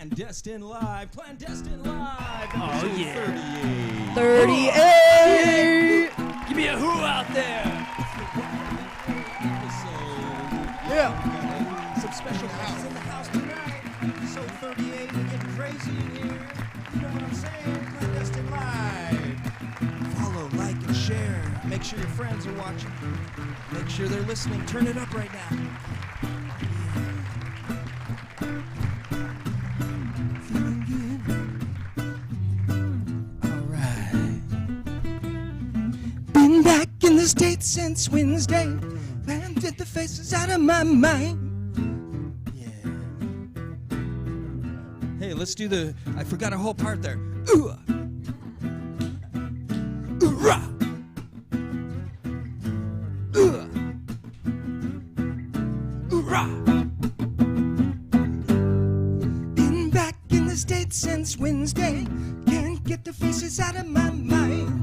Clandestine Live. Clandestine Live. Oh, yeah. 38. Give me a who out there. Yeah. Some special guests in the house tonight. So 38, we're getting crazy in here. You know what I'm saying? Clandestine Live. Follow, like, and share. Make sure your friends are watching. Make sure they're listening. Turn it up right now. Back in the States since Wednesday, man, did the faces out of my mind. Yeah. Hey, let's do the, I forgot a whole part there. Ooh. Ooh-rah. Ooh. Ooh-rah. Been back in the States since Wednesday, can't get the faces out of my mind.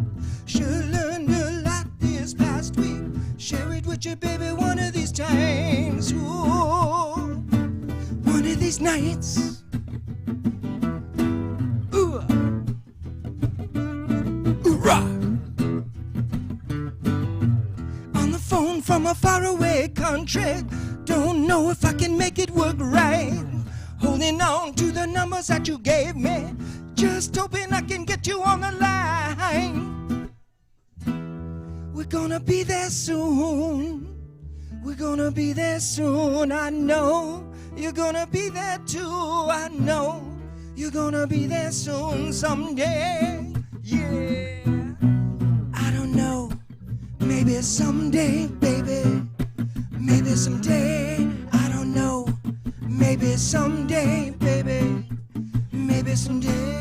Should learn a lot this past week. Share it with you, baby, one of these times. Ooh, one of these nights. Ooh, ooh-rah. On the phone from a faraway country. Don't know if I can make it work right. Holding on to the numbers that you gave me. Just hoping I can get you on the line. We're gonna be there soon. We're gonna be there soon. I know you're gonna be there too. I know you're gonna be there soon someday. Yeah. I don't know. Maybe someday, baby. Maybe someday. I don't know. Maybe someday, baby. Maybe someday.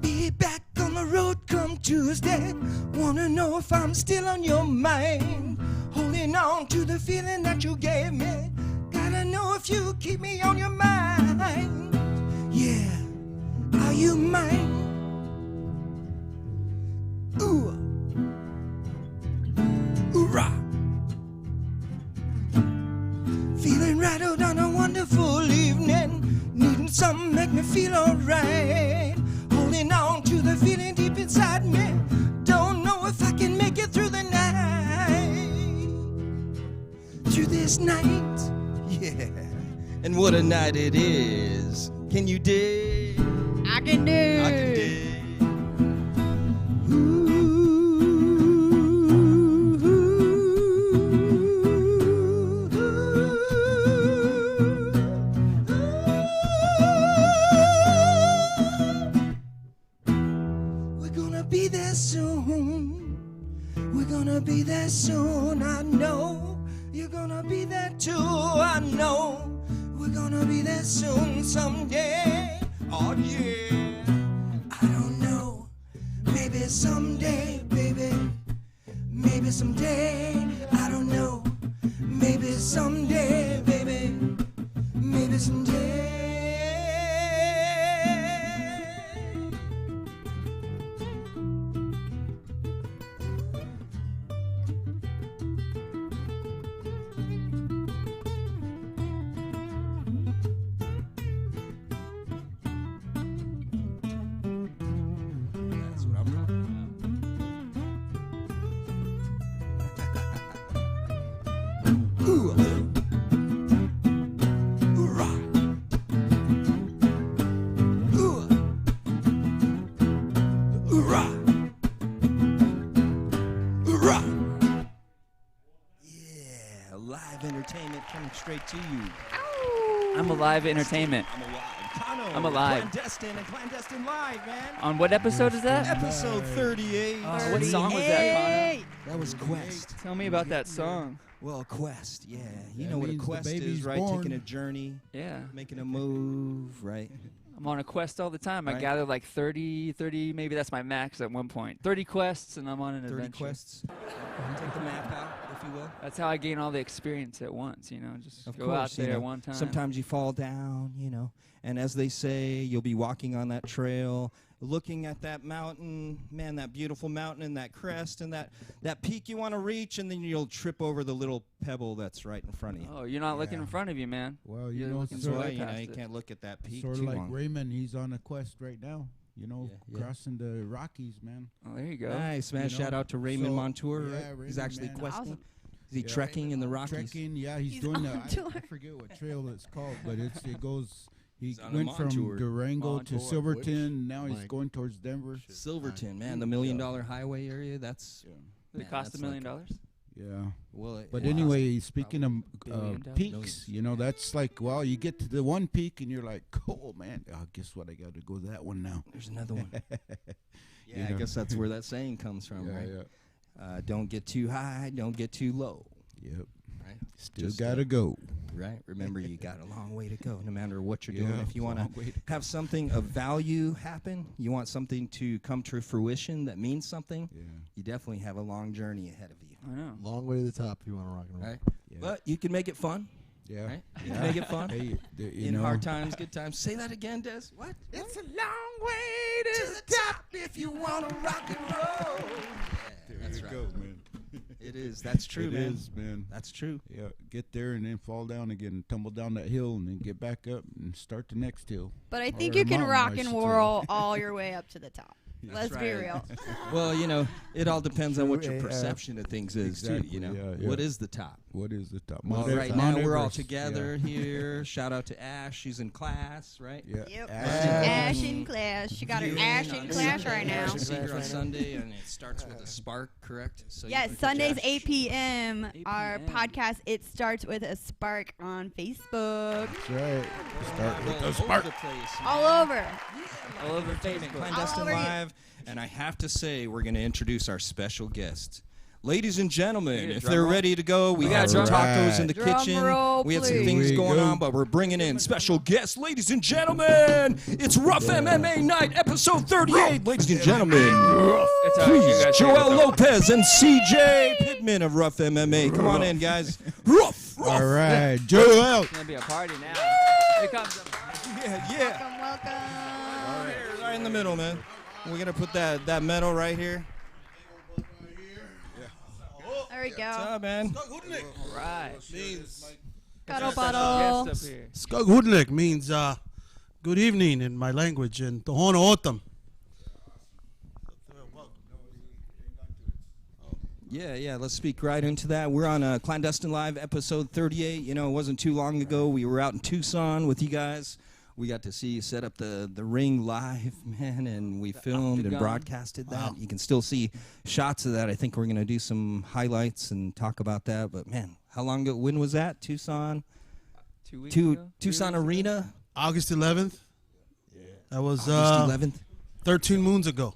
Be back on the road come Tuesday. Wanna know if I'm still on your mind. Holding on to the feeling that you gave me. Gotta know if you keep me on your mind. Yeah, are you mine? Ooh, ooh-rah. Feeling rattled on a wonderful evening. Needing something make me feel alright. Holding on to the feeling deep inside me. Don't know if I can make it through the night. Through this night. Yeah. And what a night it is. Can you dig? I can dig. I can dig. Be there soon. We're gonna be there soon. I know you're gonna be there too. I know we're gonna be there soon someday. Oh yeah. I don't know. Maybe someday, baby. Maybe someday. I don't know. Maybe someday, baby. Maybe someday. Coming straight to you. I'm alive entertainment. I'm alive. Kano, I'm alive. Clandestine and Clandestine Live, man. On what episode is that? Episode 38. Oh, what song was that, Kano? That was Quest. Tell me about that song. Well, Quest, yeah. You That know what a means the quest is, baby's right? born. Taking a journey, Yeah. making a move, right? I'm on a quest all the time. I Right. gather like 30, maybe that's my max at one point. 30 quests, and I'm on an 30 adventure. quests. Take the map out, if you will. know. That's how I gain all the experience at once, you know. Just Of go course, out there you know, one time. sometimes you fall down, you know. And as they say, you'll be walking on that trail, looking at that mountain, man, that beautiful mountain and that crest and that peak you want to reach, and then you'll trip over the little pebble that's right in front of you. Oh, you're not looking in front of you, man. Well, you You're know, looking That's way why, you know, past you it. can't look at that peak sort of too like long. Raymond, he's on a quest right now. You know, Yeah. crossing the Rockies, man. Oh, there you go. Nice, man. You know, Shout out to Raymond so, Montour. yeah, Right? He's Raymond, actually man. questing. Awesome. Is he Yeah. trekking in the Rockies? Trekking, yeah, he's doing on that. tour. I forget what trail it's called, but it goes. He He's on a went from Montour. Durango to Montour. Silverton. Now he's Like- going towards Denver. Silverton, man, the $1 Million Highway area. That's Yeah. Did man, it cost that's $1 million? like Yeah. well. But it anyway, speaking of $1 billion. peaks, you know, that's like, well, you get to the one peak and you're like, oh, man, guess what? I got to go to that one now. there's another one. Yeah, You I know. guess that's where that saying comes from, right? Don't get too high, don't get too low, Yep. right? Still Just, got to go. Right. Remember, you got a long way to go, no matter what you're Yeah, doing. If you it's a want long to way to have something of value happen, you want something to come to fruition that means something, Yeah. you definitely have a long journey ahead of you, I know. Long way to the top if you want to rock and roll. right? Yeah. But you can make it fun, Yeah. right? You Yeah. can make it fun. Hey, you In know, hard times, good times. Say that again, Des. What? It's a long way to the top if you want to rock and roll. Yeah, that's right. man. It is. That's true, It man. is, man. That's true. Yeah, get there and then fall down again, and tumble down that hill, and then get back up and start the next hill. But I think Or you can mountain, rock I and should say. roll all your way up to the top. Let's be right. real. Well, you know, it all depends on what your True AF. perception of things is, Exactly, too. You know, yeah, yeah. what is the top? What is the top? Well, Mount right Ev- now Mount we're all Everest, together here. Shout out to Ash. She's in class, right? Yeah. Yep. Ash. Ash in class. She got her Viewing Ash on in class Sunday. right now. Ash is here on Sunday, and it starts with a spark, correct? So you Yes, can catch Sundays Ash. 8 p.m. 8 Our p.m. podcast, It Starts With a Spark on Facebook. That's right. Start with All the over spark. the place, All man. over. All over Entertainment, Facebook. Clandestine All over you. Live, and I have to say, we're going to introduce our special guest. Ladies and gentlemen, Need a if drum they're roll? ready to go, we got some All tacos in the Drum kitchen. roll, We had some please. things Here we going go. on, but we're bringing in special guests. Ladies and gentlemen, it's RUF MMA Night, episode 38. Ladies and gentlemen, It's all right, you please, guys Joel take it. Lopez and CJ Pittman of RUF MMA. Come on in, guys. RUF! All right, Joel. It's going to be a party now. Here comes the party. Yeah. Welcome. Right in the middle, man. We're going to put that medal right here. There we What's go. up, man? All right. Means Cuddle Special buddle. guest up here. Skugudlik means good evening in my language in Tohono O'odham. Yeah, let's speak right into that. We're on Clandestine Live, episode 38. You know, it wasn't too long ago. We were out in Tucson with you guys. We got to see you set up the ring live, man, and we filmed and octagon. broadcasted that. Wow. You can still see shots of that. I think we're going to do some highlights and talk about that. But, man, how long ago? When was that? Tucson? 2 weeks ago? 3 Tucson weeks ago? Arena? August 11th. That was August 11th? 13 moons ago.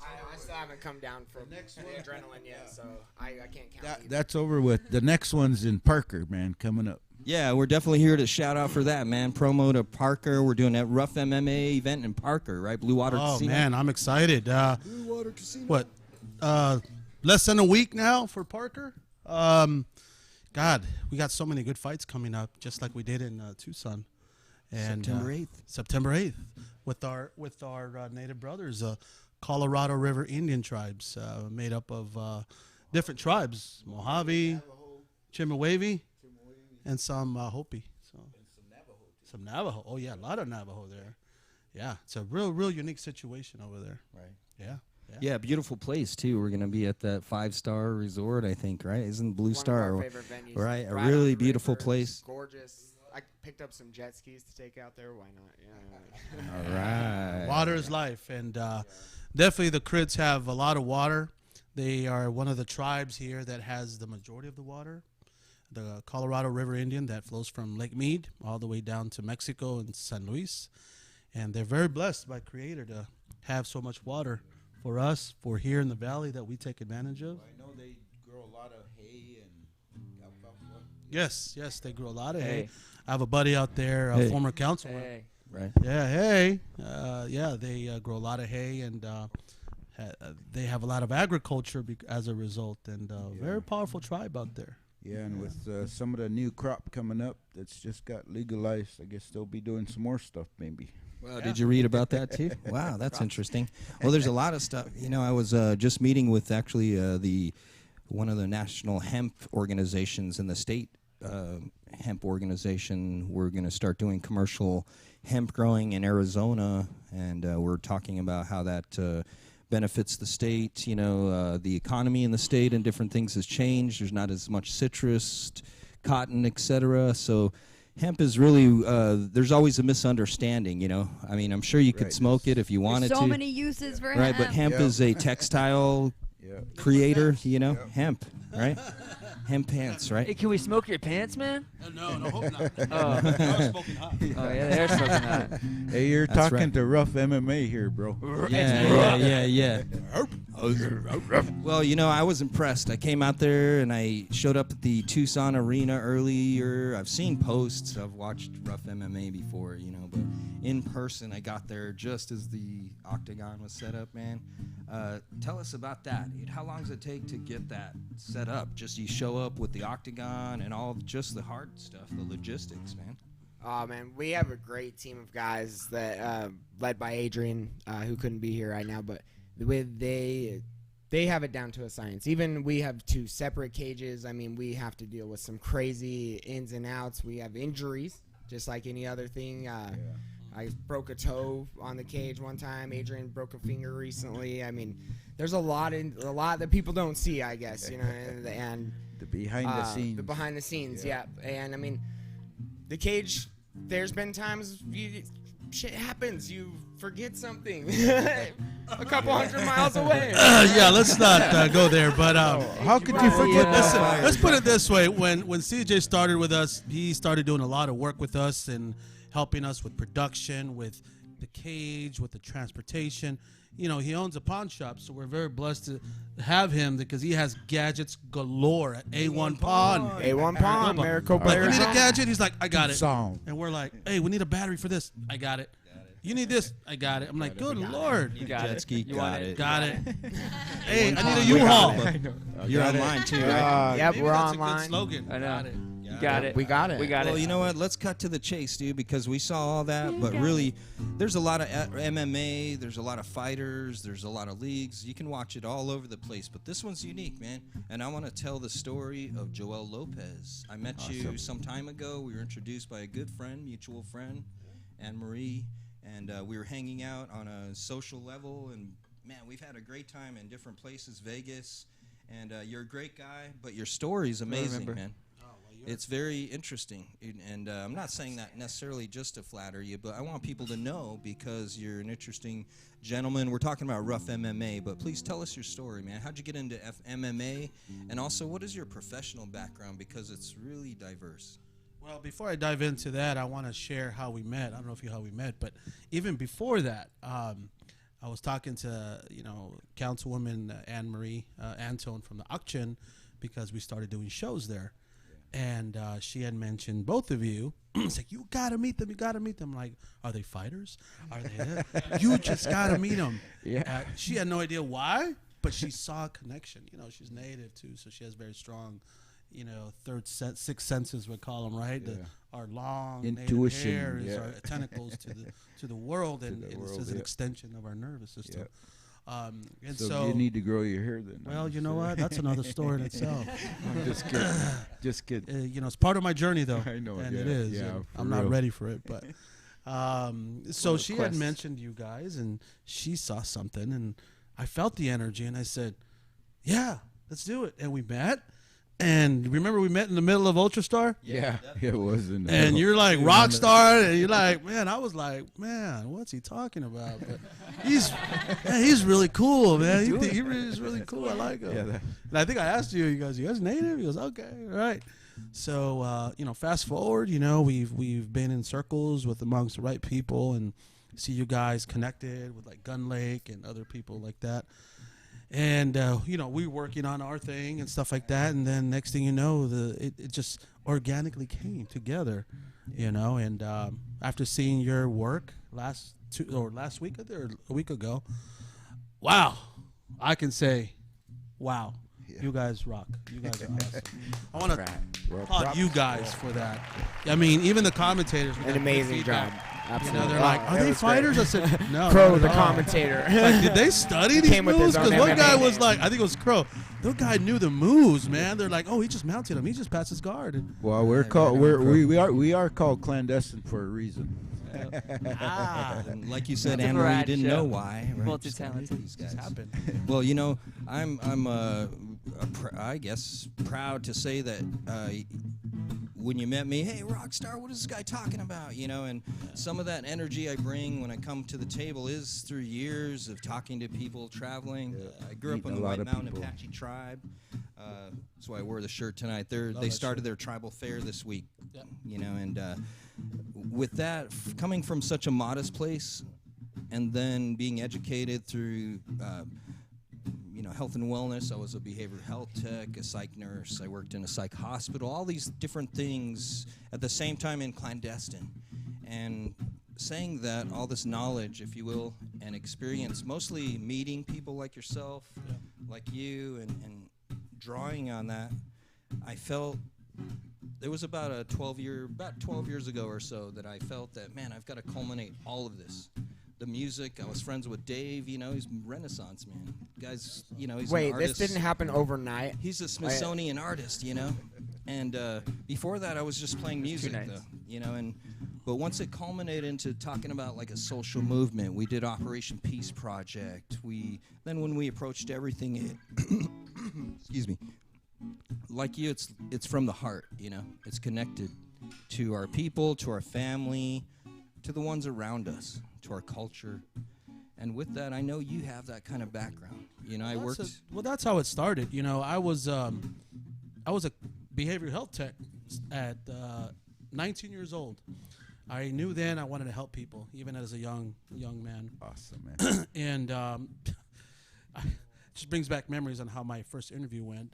I still haven't come down from the adrenaline yet, so I can't count. either. That's over with. The next one's in Parker, man, coming up. Yeah, we're definitely here to shout out for that, man. Promo to Parker. We're doing that RUF MMA event in Parker, right? Blue Water Oh, Casino. man, I'm excited. What? Less than a week now for Parker? God, we got so many good fights coming up, just like we did in Tucson. And September 8th. September 8th with our native brothers, Colorado River Indian tribes, made up of different tribes: Mojave, Chimawave, and some Hopi. So some Navajo. Oh yeah, a lot of Navajo there. Yeah, it's a real unique situation over there. Right. Yeah. Yeah, beautiful place too. We're gonna be at that 5-star resort, I think, right? Isn't Blue One Star? of our favorite venues. right, a on really the beautiful river, place. Gorgeous. I picked up some jet skis to take out there. Why not? Yeah. All right. Water is life, and definitely the Crits have a lot of water. They are one of the tribes here that has the majority of the water. The Colorado River Indian that flows from Lake Mead all the way down to Mexico and San Luis. And they're very blessed by Creator to have so much water for us, for here in the valley that we take advantage of. I know they grow a lot of hay and alfalfa. Yes, they grow a lot of hay. Hey. I have a buddy out there, a Hey. former councilman. Hey. Right. Yeah, hay. They grow a lot of hay and they have a lot of agriculture as a result, and very powerful tribe out there. Yeah, and with some of the new crop coming up that's just got legalized, I guess they'll be doing some more stuff maybe. Well, did you read about that too? Wow, that's interesting. Well, there's a lot of stuff. You know, I was just meeting with actually one of the national hemp organizations in the state. Hemp organization. We're going to start doing commercial hemp growing in Arizona, and we're talking about how that benefits the state. You know, the economy in the state and different things has changed. There's not as much citrus, cotton, etc. So hemp is really, there's always a misunderstanding, you know. I mean, I'm sure you could smoke it if you wanted so to. many uses for right, hemp. but hemp is a textile creator, you know, hemp, right? Hemp pants, right? Hey, can we smoke your pants, man? No, hope not. Oh. I was smoking hot. Oh, yeah, they're smoking hot. Hey, you're That's talking right. to RUF MMA here, bro. Yeah. Well, you know, I was impressed. I came out there and I showed up at the Tucson Arena earlier. I've seen posts. I've watched RUF MMA before, you know, but in person, I got there just as the octagon was set up, man. Tell us about that, dude. How long does it take to get that set up? Just you show up with the octagon and all just the hard stuff, the logistics, man. Oh, man, we have a great team of guys that led by Adrian, who couldn't be here right now, but they have it down to a science. Even we have 2 separate cages. I mean, we have to deal with some crazy ins and outs. We have injuries, just like any other thing. I broke a toe on the cage one time. Adrian broke a finger recently. I mean, there's a lot that people don't see, I guess, you know, and The behind the scenes. The behind the scenes, yeah. And I mean, the cage. There's been times shit happens. You forget something a couple hundred miles away. Yeah, let's not go there. But How could you forget listen, that? let's put it this way. When CJ started with us, he started doing a lot of work with us and helping us with production, with the cage, with the transportation. You know, he owns a pawn shop, so we're very blessed to have him because he has gadgets galore at A1 Pawn. A1 Pawn, Maricopa. Like, you need a Arizona. gadget? He's like, I got it. Song. And we're like, hey, we need a battery for this. I got it. You need this? I got it. I'm like, good Lord. You got Jet it. ski, You want it? Got it. Hey, I need a U-Haul. You're online too, right? Yep, Maybe we're that's online. a good slogan. I know. Got it. You got it. We got it. We got Well, it. you know what? Let's cut to the chase, dude, because we saw all that, but really, there's a lot of MMA, there's a lot of fighters, there's a lot of leagues. You can watch it all over the place, but this one's unique, man. And I want to tell the story of Joel Lopez. I met you some time ago. We were introduced by a good friend, mutual friend, Anne-Marie, and we were hanging out on a social level, and man, we've had a great time in different places, Vegas, and you're a great guy, but your story's amazing, man. It's very interesting, and I'm not saying that necessarily just to flatter you, but I want people to know because you're an interesting gentleman. We're talking about RUF MMA, but please tell us your story, man. How'd you get into MMA, and also what is your professional background because it's really diverse. Well, before I dive into that, I want to share how we met. I don't know if you how we met, but even before that, I was talking to, Councilwoman Anne-Marie Antone from the Auction because we started doing shows there. And she had mentioned both of you. It's like, you got to meet them. You got to meet them. Like, are they fighters? Are they? You just got to meet them. Yeah. She had no idea why, but she saw a connection. You know, she's native, too, so she has very strong, sixth senses, we call them, right? Yeah. Our long Intuition, native hair is yeah. our tentacles to the world, and the it's world, just an yeah. extension of our nervous system. Yeah. And So you need to grow your hair then. well, you know what? That's another story in itself. I'm just kidding. Just kidding. It's part of my journey, though. I know, and yeah, it is. yeah, and for I'm not real. ready for it, but so she had quest. mentioned you guys, and she saw something, and I felt the energy, and I said, "Yeah, let's do it." And we met, and remember we met in the middle of Ultrastar, Yeah, it was. and you're like rock star, and you're like, man, I was like, man, what's he talking about? But he's really cool, man. He really is really cool. I like him. Yeah, And I think I asked you, you guys native? He goes, okay, all right. So, fast forward, we've been in circles with amongst the right people and see you guys connected with like Gun Lake and other people like that. And, we were working on our thing and stuff like that. And then next thing you know, it just organically came together, and after seeing your work last week or a week ago, wow, I can say, wow, you guys rock. You guys are awesome. I want to applaud you guys for that. I mean, even the commentators. An amazing job. You Absolutely. know, they're like, are they fighters? I said, no. Crow, not the at all. commentator. Like, did they study these Came with moves? his own Because one guy MMA. was like, I think it was Crow. The guy knew the moves, man. They're like, oh, he just mounted him. He just passed his guard. And, Well, we're called we are called clandestine for a reason. And like you said, It's a Andrew, you variety didn't show. know why. Right? Multi-talented. These guys. happened. Well, you know, I'm I guess proud to say that when you met me, hey, Rockstar, what is this guy talking about? You know, and some of that energy I bring when I come to the table is through years of talking to people, traveling. I grew up Meeting on a the lot White of Mountain people. Apache tribe. That's why I wore the shirt tonight. They that started shirt. their tribal fair this week. Yep. You know, and with that, coming from such a modest place, and then being educated through, you know, health and wellness. I was a behavioral health tech, a psych nurse. I worked in a psych hospital. All these different things at the same time in clandestine, and saying that all this knowledge, if you will, and experience, mostly meeting people like yourself, like you, and drawing on that, I felt. There was about 12 years ago or so that I felt that, man, I've got to culminate all of this. The music, I was friends with Dave, you know, he's Renaissance man. Guys, you know, he's an Wait, artist. this didn't happen overnight. He's a Smithsonian artist, you know. And before that, I was just playing music, nights. though, you know. But once it culminated into talking about like a social movement, we did Operation Peace Project. Then when we approached everything, excuse me, like you, it's from the heart, you know. It's connected to our people, to our family, to the ones around us, to our culture. And with that, I know you have that kind of background. You know, I worked. Well, that's how it started. You know, I was a behavioral health tech at 19 years old. I knew then I wanted to help people, even as a young man. Awesome, man. And just brings back memories on how my first interview went.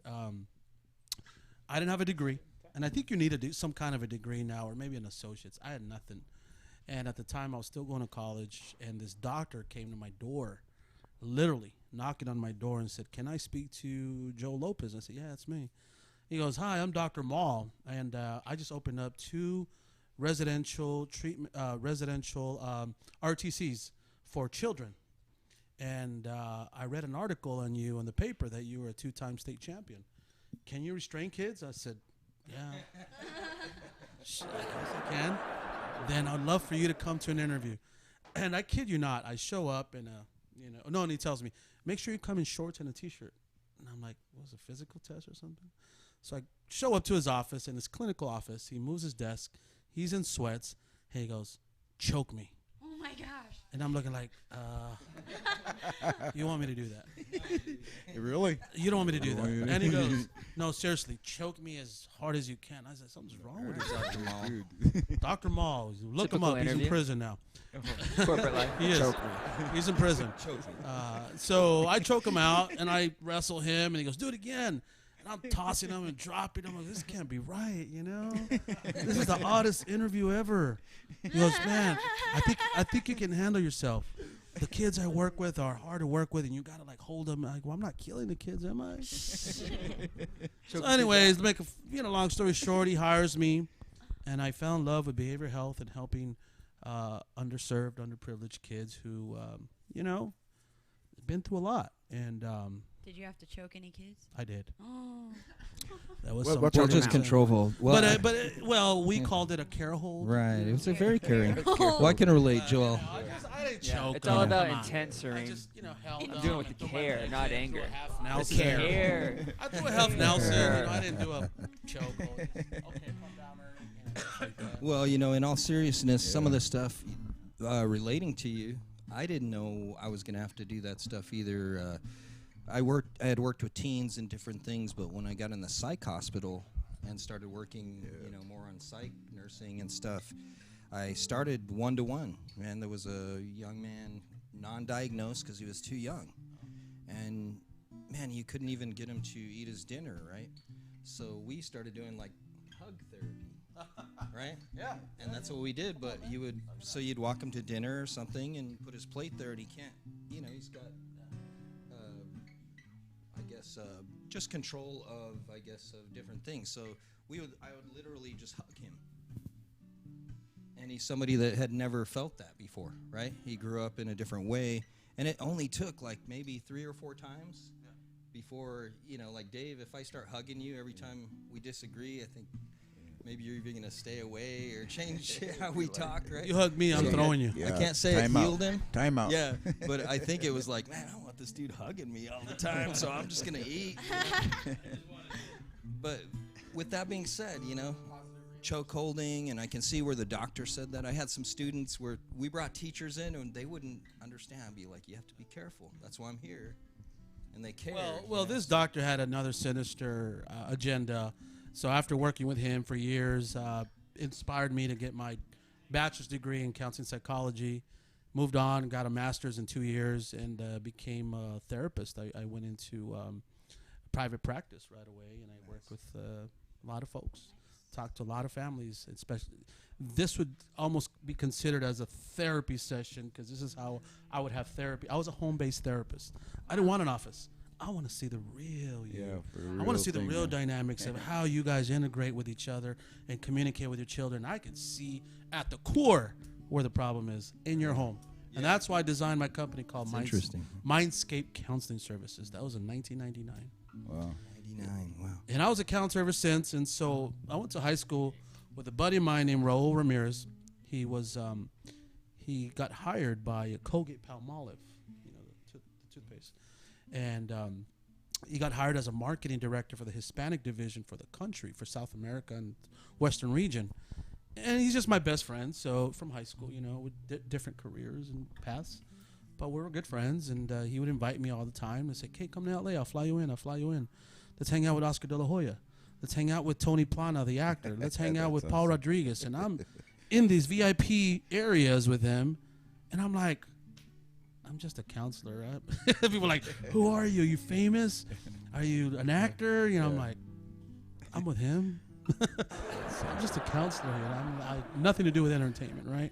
I didn't have a degree, and I think you need to do some kind of a degree now, or maybe an associate's. I had nothing. And at the time, I was still going to college, and this doctor came to my door, literally knocking on my door and said, "Can I speak to Joe Lopez?" I said, "Yeah, it's me." He goes, "Hi, I'm Dr. Mall, and I just opened up 2 residential RTCs for children. And I read an article on you in the paper that you were a 2-time state champion. Can you restrain kids?" I said, "Yeah." I guess I can. "Then I'd love for you to come to an interview." And I kid you not, I show up and and he tells me, "Make sure you come in shorts and a t-shirt." And I'm like, "What was a physical test or something?" So I show up to his office, in his clinical office. He moves his desk. He's in sweats. He goes, "Choke me." Oh my gosh. And I'm looking like, you want me to do that? Really? You don't want me to do that. And he goes, "No, seriously, choke me as hard as you can." I said, "Something's wrong with you, Dr. Mall." Dr. Mall, look him Typical up. He's in interview. prison now. Corporate life. He is. He's in prison. So I choke him out, and I wrestle him, and he goes, "Do it again." And I'm tossing him and dropping him. I'm like, "This can't be right, you know? This is the oddest interview ever." He goes, "Man, I think you can handle yourself. The kids I work with are hard to work with, and you gotta like hold them." I'm like, "Well, I'm not killing the kids, am I?" So anyways, to make a long story short, he hires me, and I fell in love with behavioral health and helping underserved, underprivileged kids who, been through a lot. And Did you have to choke any kids? I did. Oh. That was What something. choking just out? control hold. Well, Well, we called it a care hold. right. It was a very caring. Careful. Well, I can relate, Joel. I didn't Yeah, choke. it's all about Come on. intent, I Serene. just, held I'm them doing it with and the threw my care, legs not in, anger. threw a half The Nelson. care. Care. I threw a half Nelson. I didn't do a choke hold. Okay, calm down, stuff like that. Well, in all seriousness, some of the stuff relating to you, I didn't know I was going to have to do that stuff either. I had worked with teens and different things, but when I got in the psych hospital and started working, more on psych nursing and stuff, I started 1-to-1. Man, there was a young man, non-diagnosed because he was too young, and man, you couldn't even get him to eat his dinner, right? So we started doing like hug therapy, right? Yeah. And that's what we did. But you'd walk him to dinner or something and put his plate there, and he can't, he's got guess, just control of, I guess, of different things. So I would literally just hug him. And he's somebody that had never felt that before, right? He grew up in a different way. And it only took like maybe 3 or 4 times before, like Dave, if I start hugging you every time we disagree, I think maybe you're even going to stay away or change how we talk, right? You hug me, I'm throwing you. I can't say it healed him. Time out. Yeah, but I think it was like, man, I don't want this dude hugging me all the time, so I'm just going to eat. But with that being said, choke holding, and I can see where the doctor said that. I had some students where we brought teachers in, and they wouldn't understand. I'd be like, you have to be careful. That's why I'm here. And they care. Well, this doctor had another sinister agenda. So after working with him for years, inspired me to get my bachelor's degree in counseling psychology. Moved on, got a master's in 2 years, and became a therapist. I went into private practice right away, and I worked with a lot of folks. Talked to a lot of families, especially. This would almost be considered as a therapy session because this is how I would have therapy. I was a home-based therapist. I didn't want an office. I want to see the real you. I want to see the real dynamics of how you guys integrate with each other and communicate with your children. I can see at the where the problem is in your home. Yeah. And that's why I designed my company called Mindscape Counseling Services. That was in 1999. Wow. 99, wow. And I was a counselor ever since. And so I went to high school with a buddy of mine named Raul Ramirez. He was he got hired by Colgate Palmolive, the toothpaste. And he got hired as a marketing director for the Hispanic division for the country, for South America and Western region. And he's just my best friend. So from high school, with different careers and paths. But we were good friends, and he would invite me all the time and say, "Hey, come to LA. I'll fly you in. Let's hang out with Oscar De La Hoya. Let's hang out with Tony Plana, the actor. Let's hang out with Paul Rodriguez." And I'm in these VIP areas with him, and I'm like, I'm just a counselor. Right? People are like, "Who are you? Are you famous? Are you an actor?" I'm like, I'm with him. So I'm just a counselor. I nothing to do with entertainment, right?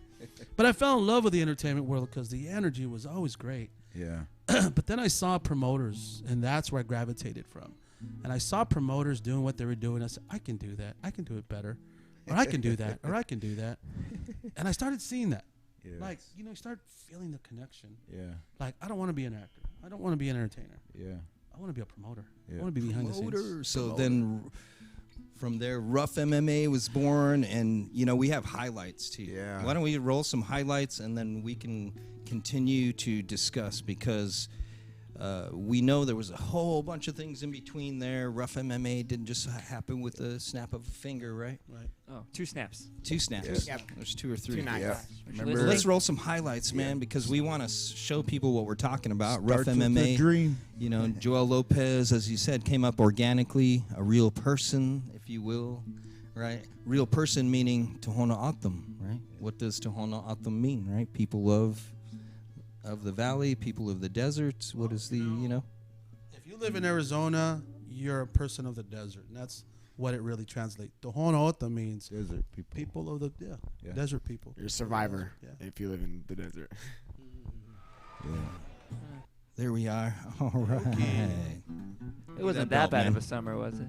But I fell in love with the entertainment world because the energy was always great. Yeah. But then I saw promoters, and that's where I gravitated from. And I saw promoters doing what they were doing. I said, I can do that. I can do it better. Or I can do that. Or I can do that. And I started seeing that. Yes. Like, you start feeling the connection. Yeah. Like, I don't want to be an actor. I don't want to be an entertainer. Yeah. I want to be a promoter. Yeah. I want to be behind the scenes. So then from there, RUF MMA was born, and, we have highlights, too. Yeah. Why don't we roll some highlights, and then we can continue to discuss, because we know there was a whole bunch of things in between there. RUF MMA didn't just happen with the snap of a finger, right? Right. Oh, 2 snaps. 2 snaps. Yep. There's 2 or 3. 2 nights. Yeah. Well, Remember, let's roll some highlights, man, because we want to show people what we're talking about. RUF starts with MMA. the dream. Joel Lopez, as you said, came up organically, a real person, if you will, right? Real person meaning Tohono O'odham, right? What does Tohono O'odham mean, right? People of the valley, people of the desert. What is the, If you live in Arizona, you're a person of the desert, and that's what it really translates. Tohono O'odham means Desert people. people of the Yeah. desert people. You're a survivor Yeah. if you live in the desert. Yeah. There we are. All right. It wasn't that that bad belt, of man. a summer, was it?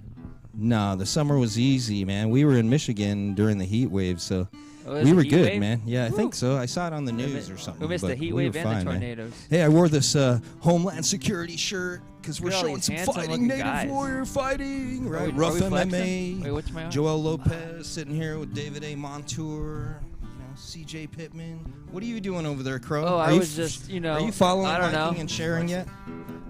No, the summer was easy, man. We were in Michigan during the heat wave, so Oh, there's we a were heat good, wave? man. Yeah, I Woo. think so. I saw it on the We news mi- or something. We missed the but heat we wave were and the fine, man. tornadoes. Hey, I wore this Homeland Security shirt because we're Look at all showing these some handsome fighting, looking Native guys. warrior fighting, Are right? we RUF flexing? MMA. Wait, what's my arm? Joel Lopez sitting here with David A. Montour, CJ Pittman. What are you doing over there, Crow? Oh, Are I you was just, Are you following, I don't liking, know. and sharing yet?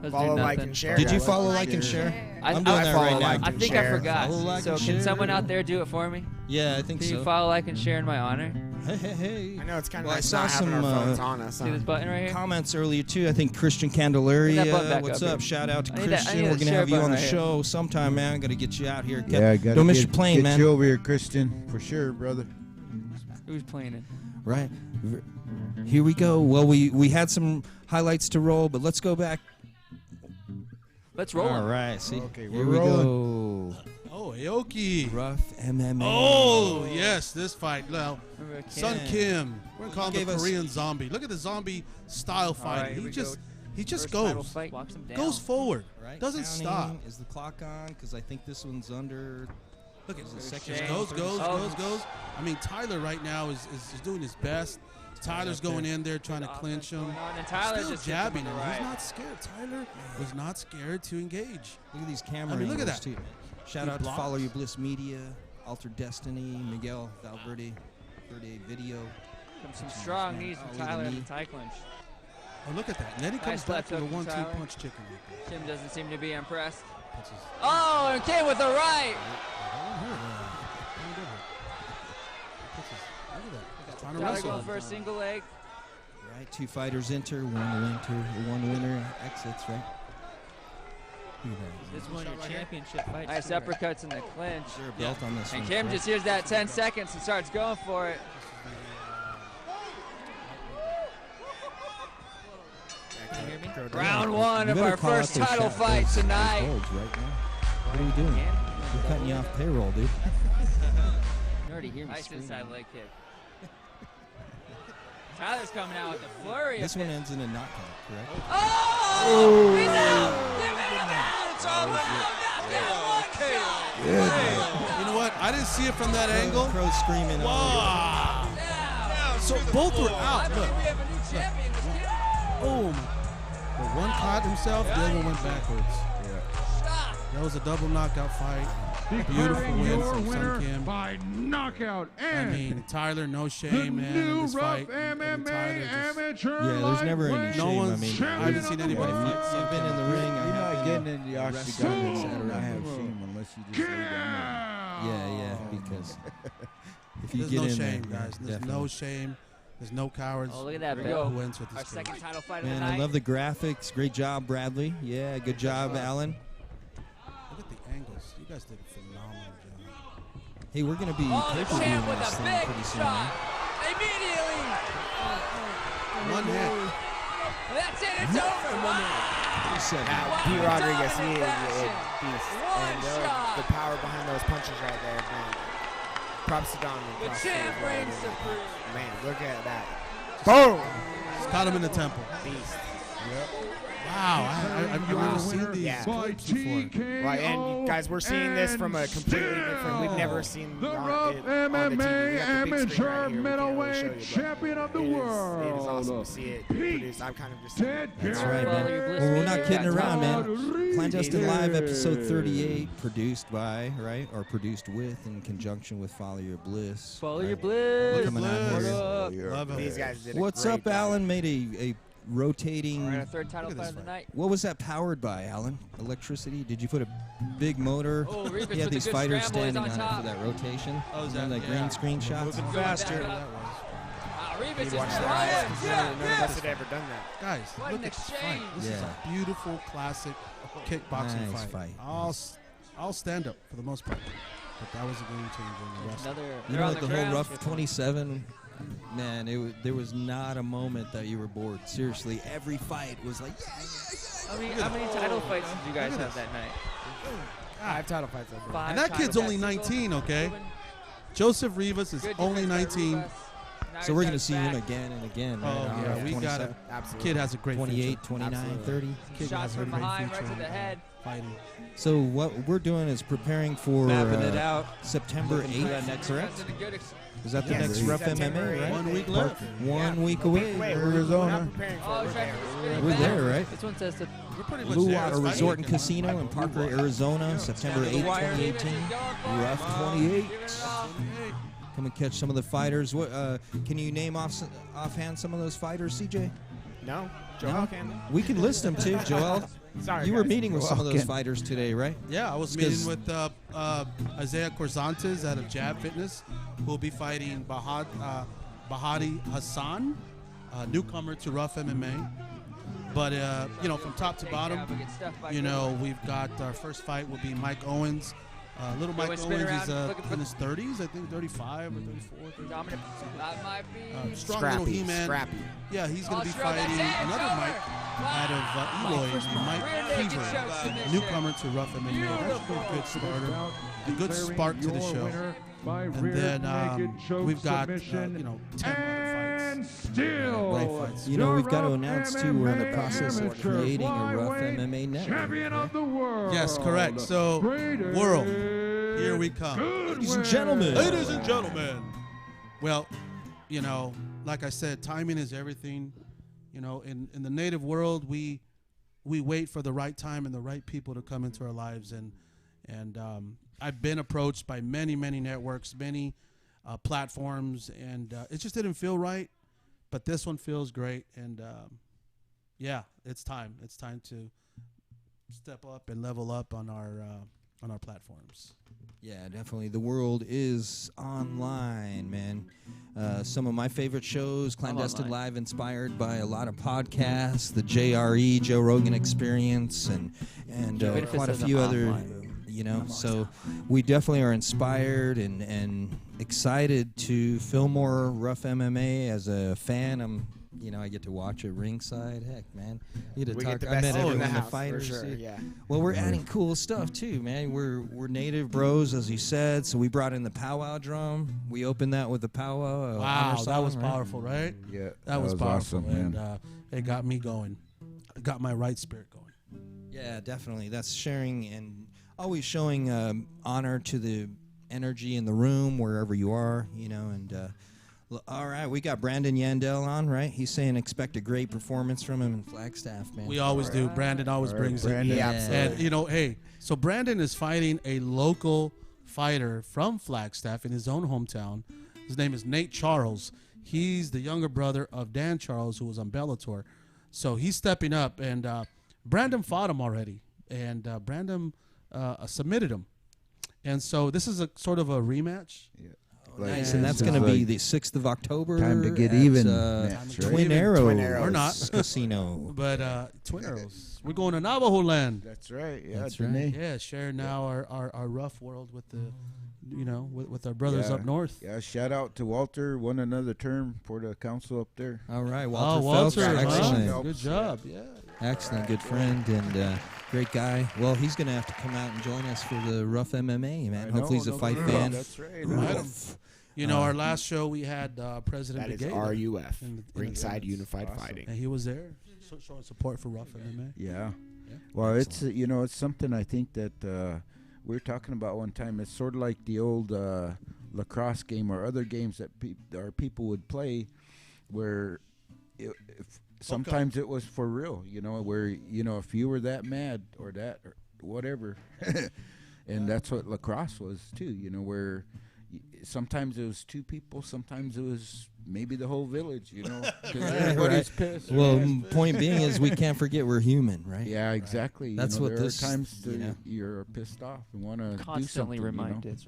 Let's Follow, do like, nothing. and share. Did you guys. follow, Let's like, and do it. share? I- I'm doing I that follow, right now. like, I think I share. forgot. Follow, like, So and can share. someone out there do it for me? Yeah, I think Can so. you follow, like, and share in my honor? Hey. I know it's kind of Well, I nice saw not having our some, phones on us. See this button right here? Comments earlier too. I think Christian Bring that button Candelaria. back What's up up? here. Shout out to I need that- I Christian. need We're that gonna share have you on button the right here. show sometime, man. Gotta get you out here. Yeah, gotta Don't miss get- your plane, get man. you over here, Christian, for sure, brother. Who's playing it? Right. Here we go. Well, we had some highlights to roll, but let's go back. Let's roll. All right. See. Okay, here we're we rolling. go. Oh, Aoki. RUF MMA. Oh, yes, this fight. Now, Remember Kim? Son Kim. We're going to call him gave the us- Korean zombie. Look at the zombie style fighting. here we He just He just First title goes. fight. Walks him down. Goes forward. Right? Doesn't Counting. stop. Is the clock on? Because I think this one's under. Look at Is it this. second? Shane. Goes. I mean, Tyler right now is doing his best. Tyler's going in there trying to clinch him. And Tyler's Still just hits him jabbing with him. the right. He's not scared. Tyler was not scared to engage. Look at these camera I mean, look at angles, that. too, man. Shout He out to blocks. Follow Your Bliss Media, Altered Destiny, Miguel Valverde, 38 Video. Some strong knees from Oh, look at Tyler the in the knee. tie clinch. Oh, look at that. And then he comes Nice back left with a hook from 1-2 Tyler. punch chicken like that. Tim doesn't seem to be impressed. Puts his- Oh, and came with the right. Trying to Tyler wrestle. going for a single leg. Right, two fighters enter, one winner exits, right? Look at that. This is one of your championship fights. Nice uppercuts in the clinch. Is there a belt on this And one? Kim correct? just hears that 10 seconds and starts going for it. Can you hear me? Round one You of better our call out first those title shot- fight those tonight. holds right now. What are you doing? We're cutting you off payroll, dude. You already hear me nice inside leg kick. Tyler's coming out with a flurry. This one ends in a knockout, correct? Oh! He's out! Give it down! It's all You know what? I didn't see it from that angle. Crow screaming. Wow. So both were out. Look. We have a new champion. Boom. But one caught himself, the other one went backwards. That was a double knockout fight. Beautiful win from Sun Kim. By knockout I and mean, Tyler, no the shame, man, in new this RUF fight. I mean, MMA Tyler just- amateur Yeah, there's never any lightweight shame. No I one's- mean, I haven't seen anybody if fight. you've been in the ring. I You're have not been getting in the wrestling octagon on and Saturday. not have shame unless you just lay down. Yeah, because if you There's get no in shame, there, guys. There's no shame. There's no cowards. Oh, look at that Who bell. wins with Our this second game. title fight of the Man, night. I love the graphics. Great job, Bradley. Yeah, good job, Alan. Look at the angles. You guys did a phenomenal job. Hey, we're gonna be Oh, the pay-per-viewing champ this with a thing big pretty soon. shot. Right? Immediately. One hit. That's it. It's over. Wow. 3-7. Now, Pete Rodriguez, he is a Dominant beast. One And shot. the power behind those punches right there, man. Props to Donovan. The Props to champ his reigns brother. supreme. Man, look at that. Boom! Just caught him in the temple. Beast. Wow, I've never seen these Yeah. by clips before. TKO. Right, and guys, we're seeing this from a completely different. We've never seen the on, RUF it, on the TV. MMA We got the big screen amateur right here. We can't really middleweight show you, but champion of the it is world. awesome to see it produced. I'm kind of just. That's right, Follow man. your bliss Well, we're media. not kidding around, man. Clandestine Live, Rodriguez. episode 38, produced by, right, or produced with, in conjunction with Follow Your Bliss. Follow right? your bliss. Coming out Bliss. here. What up? Love These it. guys did. What's a great up, job. Alan? Made a rotating. We're in our third title Look at fight this of the fight. night. What was that powered by, Alan? Electricity? Did you put a big motor? Oh, Revis You with had a these good fighters scramble. He's standing on on it top. for that rotation. Oh, is and that- the yeah. green screen shots. Moving faster. faster. That Revis is You watch their flying. eyes. 'Cause none of us had ever done that. Guys, What look an at this fight. exchange. This is Yeah. a beautiful, classic kickboxing Nice fight. fight. I'll stand up for the most part. But that was a game changer in the wrestling. Another. You They're know on what, the the whole ground. rough 27, man, there was not a moment that you were bored. Seriously, every fight was like, How many title fights did you guys have that night? 5 title fights. Over. 5 And that kid's title only fights. 19, okay? Moving. Joseph Rivas is Good only defense by 19. Rivas. Now so he's we're got going to his see him back. again and again. Oh, right? yeah, Round we got 27, it. Absolutely. Kid has a great 28, future. 29, Absolutely. 30. Kid Shots has a from great behind, right future to the head. fighting. So what we're doing is preparing for Mapping it out. September Looking for that 8th, next correct? round. Good ex- Is that the Yes, next Rough September MMA, 8th. right? 1 week left. One week away. Wait, Arizona. we're not preparing for Oh, it. We're trying there. to spin it We're back. there, right? This one says that We're pretty much Blue there. Water It's Resort fighting and Casino in Parker, Arizona, September 8th, 2018. Rough 28. Come and catch some of the fighters. What can you name offhand some of those fighters, CJ? No? Joel can? We can list them too, Joel. Sorry, You were guys. meeting with some of those Welcome. fighters today, right? Yeah, I was Because- meeting with Isaiah Corzantes out of Jab Fitness, who will be fighting Bahadi Hassan, newcomer to Rough MMA. But, from top to bottom, we've got our first fight will be Mike Owens. Little Mike spin Owens around, is looking for in his 30s, I think 35 or 34. Dominant. That might be. Strong little Scrappy. He-Man. Scrappy. Yeah, he's going to be Strong, that's fighting it, another over. Mike out of Eloy, Mike Rear naked choke Fever, submission. newcomer to Rough MMA. That should be a good starter, a good spark to the show. And then we've got 10 other fights. And still, You know, we've got to your announce RUF too, we're in the MMA process of amateur creating a RUF flyweight MMA network. champion of the world. Yes, correct. So, Brady world, here we come. Ladies and gentlemen. Ladies and gentlemen. Well, you know, like I said, timing is everything. You know, in the native world, we wait for the right time and the right people to come into our lives. And I've been approached by many networks, many platforms, and it just didn't feel right. But this one feels great, and yeah, it's time. It's time to step up and level up on our platforms. Yeah, definitely. The world is online, man. Some of my favorite shows, Clandestine Live, inspired by a lot of podcasts, the JRE, Joe Rogan Experience, and quite a few other, you know. So we definitely are inspired and excited to film more RUF MMA. As a fan, I get to watch it ringside. Heck, man. We get the I met best everyone in the in the house, for fighters. sure, dude. yeah. Well, we're adding cool stuff too, man. We're native bros, as you said. So we brought in the powwow drum. We opened that with the powwow. Wow, honor that song, was right? powerful, right? Yeah, that was powerful, awesome, and man. it got me going. It got my right spirit going. Yeah, definitely. That's sharing and always showing honor to the energy in the room wherever you are, you know. And all right, we got Brandon Yandel on, right? He's saying expect a great performance from him in Flagstaff, man. We always do. Brandon always brings Brandon. it. Yeah, And you know, hey, so Brandon is fighting a local fighter from Flagstaff in his own hometown. His name is Nate Charles. He's the younger brother of Dan Charles, who was on Bellator. So he's stepping up, and Brandon fought him already, and Brandon submitted him. And so this is a sort of a rematch. Yeah. Nice, and that's going to be the 6th of October. Time to get at, even. Twin Twin Arrows Arrows. Or not. Casino. But Twin Arrows. We're going to Navajo land. That's right. Yeah, That's Danae. Yeah, sharing now our rough world with the, you know, with our brothers Yeah. up north. Yeah, shout out to Walter. Won another term for the council up there. All right, Walter Walter, Phelps. huh? Excellent. Good job. Yeah. Excellent, good friend and great guy. Well, he's going to have to come out and join us for the RUF MMA, man. I Hopefully he's a know, fight no, fan. That's right. RUF. You know, our last show we had President That is Begay, RUF, in the Ringside audience. Unified Awesome. Fighting. and he was there showing support for RUF MMA. Yeah. Yeah. Well, it's it's something I think that we were talking about one time. It's sort of like the old lacrosse game or other games that our people would play, where if sometimes it was for real. You know, where if you were that mad or that or whatever, and that's what lacrosse was too. You know, where sometimes it was two people, sometimes it was maybe the whole village. You know, 'cause everybody's pissed. Well, right? point being is we can't forget we're human, right? Yeah, exactly. That's what there this, are times you know. you're pissed off and want to do Constantly something. reminded.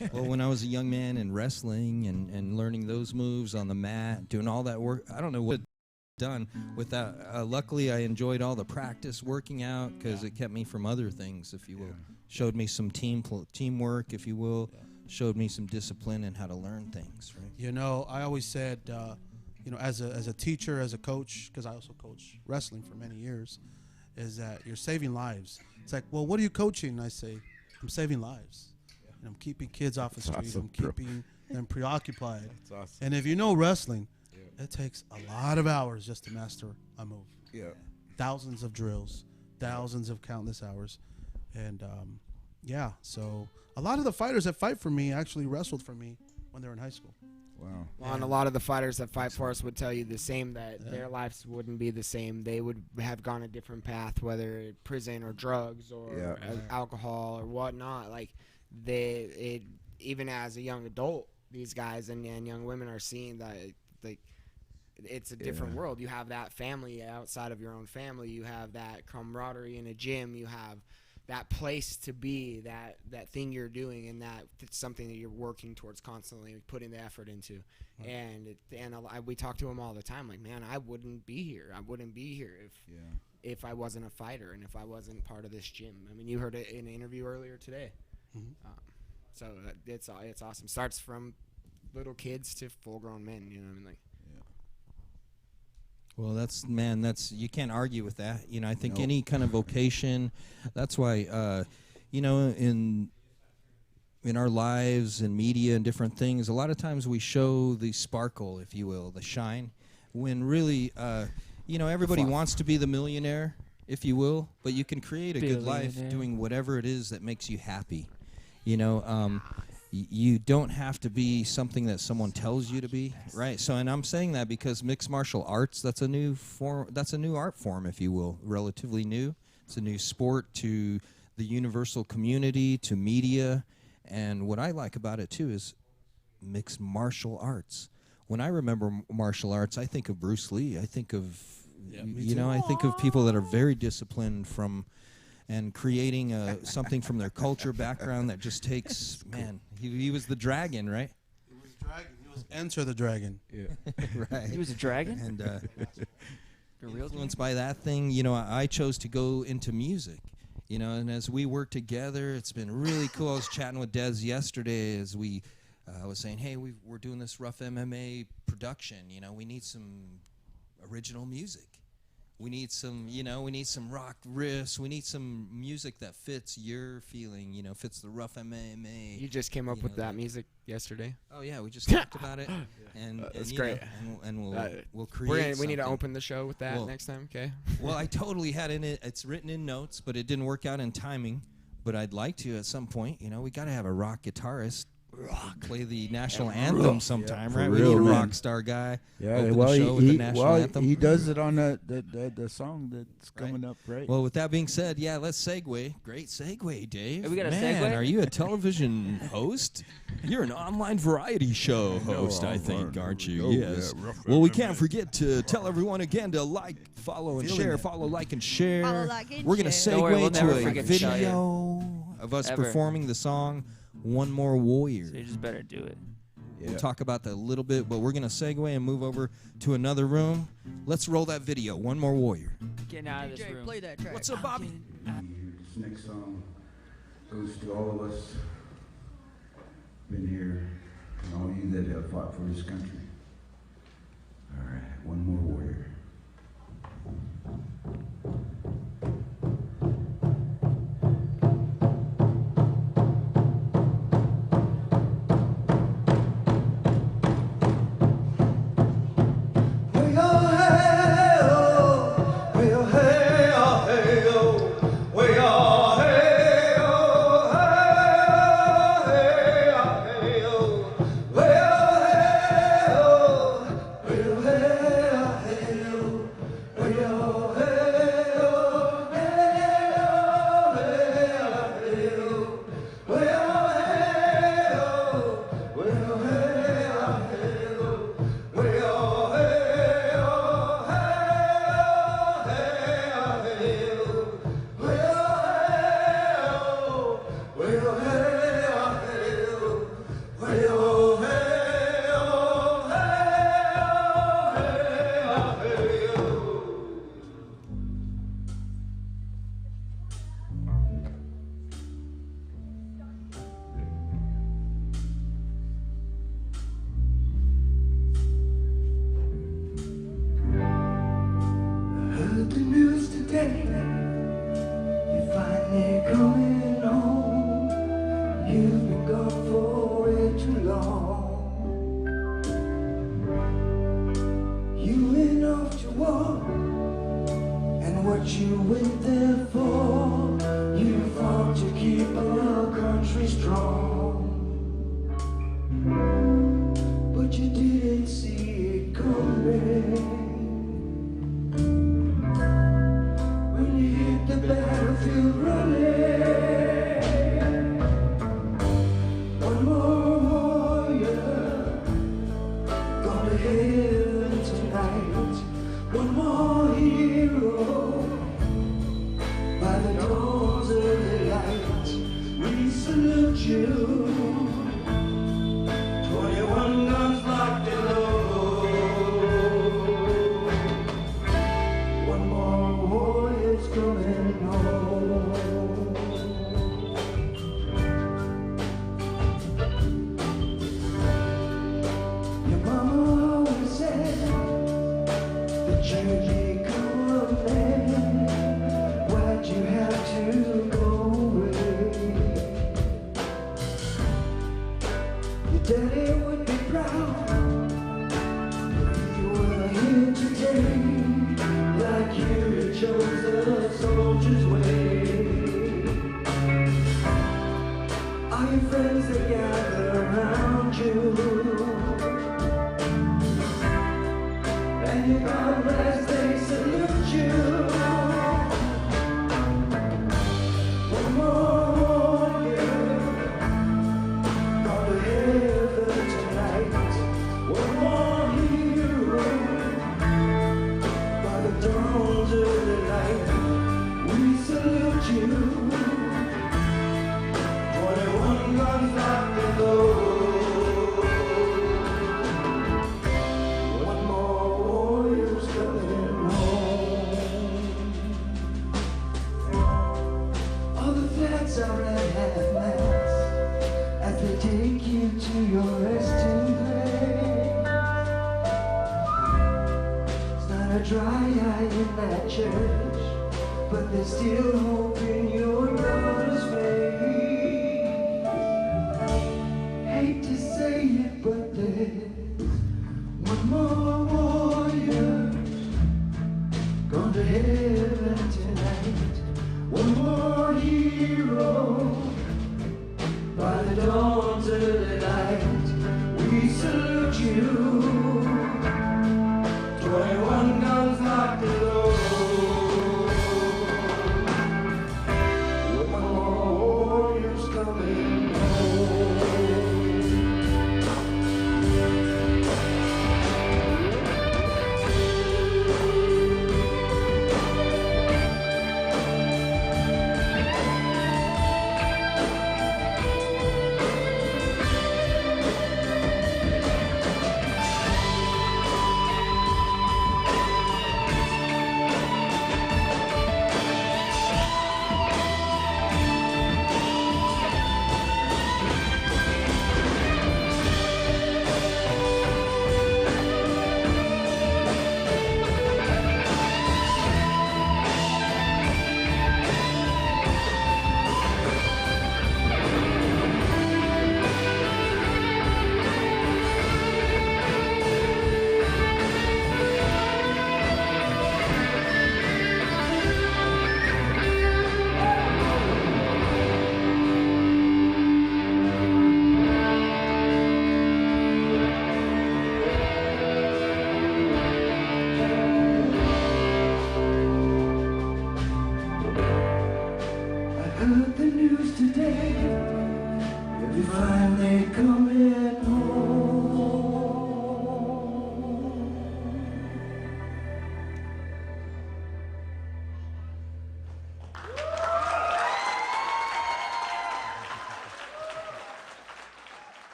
Yeah. Well, when I was a young man in wrestling and learning those moves on the mat, doing all that work, I don't know what I'd done with that. Luckily, I enjoyed all the practice working out because it kept me from other things, if you will. Showed me some teamwork, if you will. Showed me some discipline and how to learn things, right? You know, I always said, you know, as a teacher, as a coach, because I also coach wrestling for many years, is that you're saving lives. It's like, well, what are you coaching? I say, I'm saving lives. And I'm keeping kids off the street. awesome, I'm bro. keeping them preoccupied. That's awesome. And if you know wrestling, it takes a lot of hours just to master a move. Yeah. Thousands of drills, thousands of countless hours. And yeah, so a lot of the fighters that fight for me actually wrestled for me when they were in high school. Wow. Well, and a lot of the fighters that fight for us would tell you the same, that their lives wouldn't be the same. They would have gone a different path, whether prison or drugs or alcohol or whatnot. Like even as a young adult, these guys and young women are seeing that like it's a different world. You have that family outside of your own family. You have that camaraderie in a gym. You have that place to be, that thing you're doing, and it's something that you're working towards constantly, putting the effort into. Right. And we talk to them all the time, like, man, I wouldn't be here. I wouldn't be here if I wasn't a fighter and if I wasn't part of this gym. I mean, you heard it in an interview earlier today. Mm-hmm. So it's awesome. Starts from little kids to full-grown men. You know what I mean? Like. Well, that's you can't argue with that. You know, I think any kind of vocation, that's why, you know, in our lives and media and different things, a lot of times we show the sparkle, if you will, the shine, when really, everybody wants to be the millionaire, if you will, but you can create a good life doing whatever it is that makes you happy. You don't have to be something that someone tells you to be, right? So, and I'm saying that because mixed martial arts, that's a new art form, if you will, relatively new. It's a new sport to the universal community, to media. And what I like about it, too, is mixed martial arts. When I remember martial arts, I think of Bruce Lee. I think of, I think of people that are very disciplined and creating something from their culture background that just takes, man, he was the dragon, right? He was dragon. He was Enter the Dragon. Yeah. Right. He was a dragon? And The real influenced by that thing, I chose to go into music. And as we work together, it's been really cool. I was chatting with Des yesterday as we was saying, hey, we're doing this RUF MMA production. We need some original music. We need some, rock riffs. We need some music that fits your feeling, fits the RUF MMA. You just came up with that music yesterday. Oh yeah, we just talked about it, and that's great. And we'll create. We need to something. open the show with that next time, okay? Well, I totally had it's written in notes, but it didn't work out in timing. But I'd like to at some point. We got to have a rock guitarist. Play the national anthem sometime, Yeah, right? for We real, need a man. rock star guy. Yeah, open well, the show with the national anthem. he does it on the song that's coming up, right? Well, with that being said, yeah, let's segue. Great segue, Dave. Hey, we got a Man, segue? are you a television host? You're an online variety show host, I think, aren't you? Yes. Well, we can't forget to tell everyone again to like, follow, and share. Follow, like, and share. Follow, like, and We're going to share. Don't worry, we'll segue never to a forget to tell you. video of us Ever. performing the song One More Warrior. So you just better do it. We'll talk about that a little bit, but we're going to segue and move over to another room. Let's roll that video. One More Warrior. Getting out of this room. Play that track. What's up, Bobby? This next song goes to all of us been here and all you that have fought for this country. All right, One More Warrior. Well, Daddy would be proud if you were here today, like you chose the soldier's way. All your friends that gather around you, and your comrades they salute you. One more year, gone to heaven tonight. One more hero, by the dawn's early light. We salute you. 21 guns locked and loaded. One more warrior's coming home. All the flags are at half-mast as they take you to your resting place. It's not a dry eye in that church, but there's still hope in your daughter's face. Hate to say it, but there's one more warrior gone to heaven tonight. One more hero by the dawn's early light. We salute you. 21 guns locked and loaded. One more warrior's coming home. I heard the news today, you'll be finally coming home.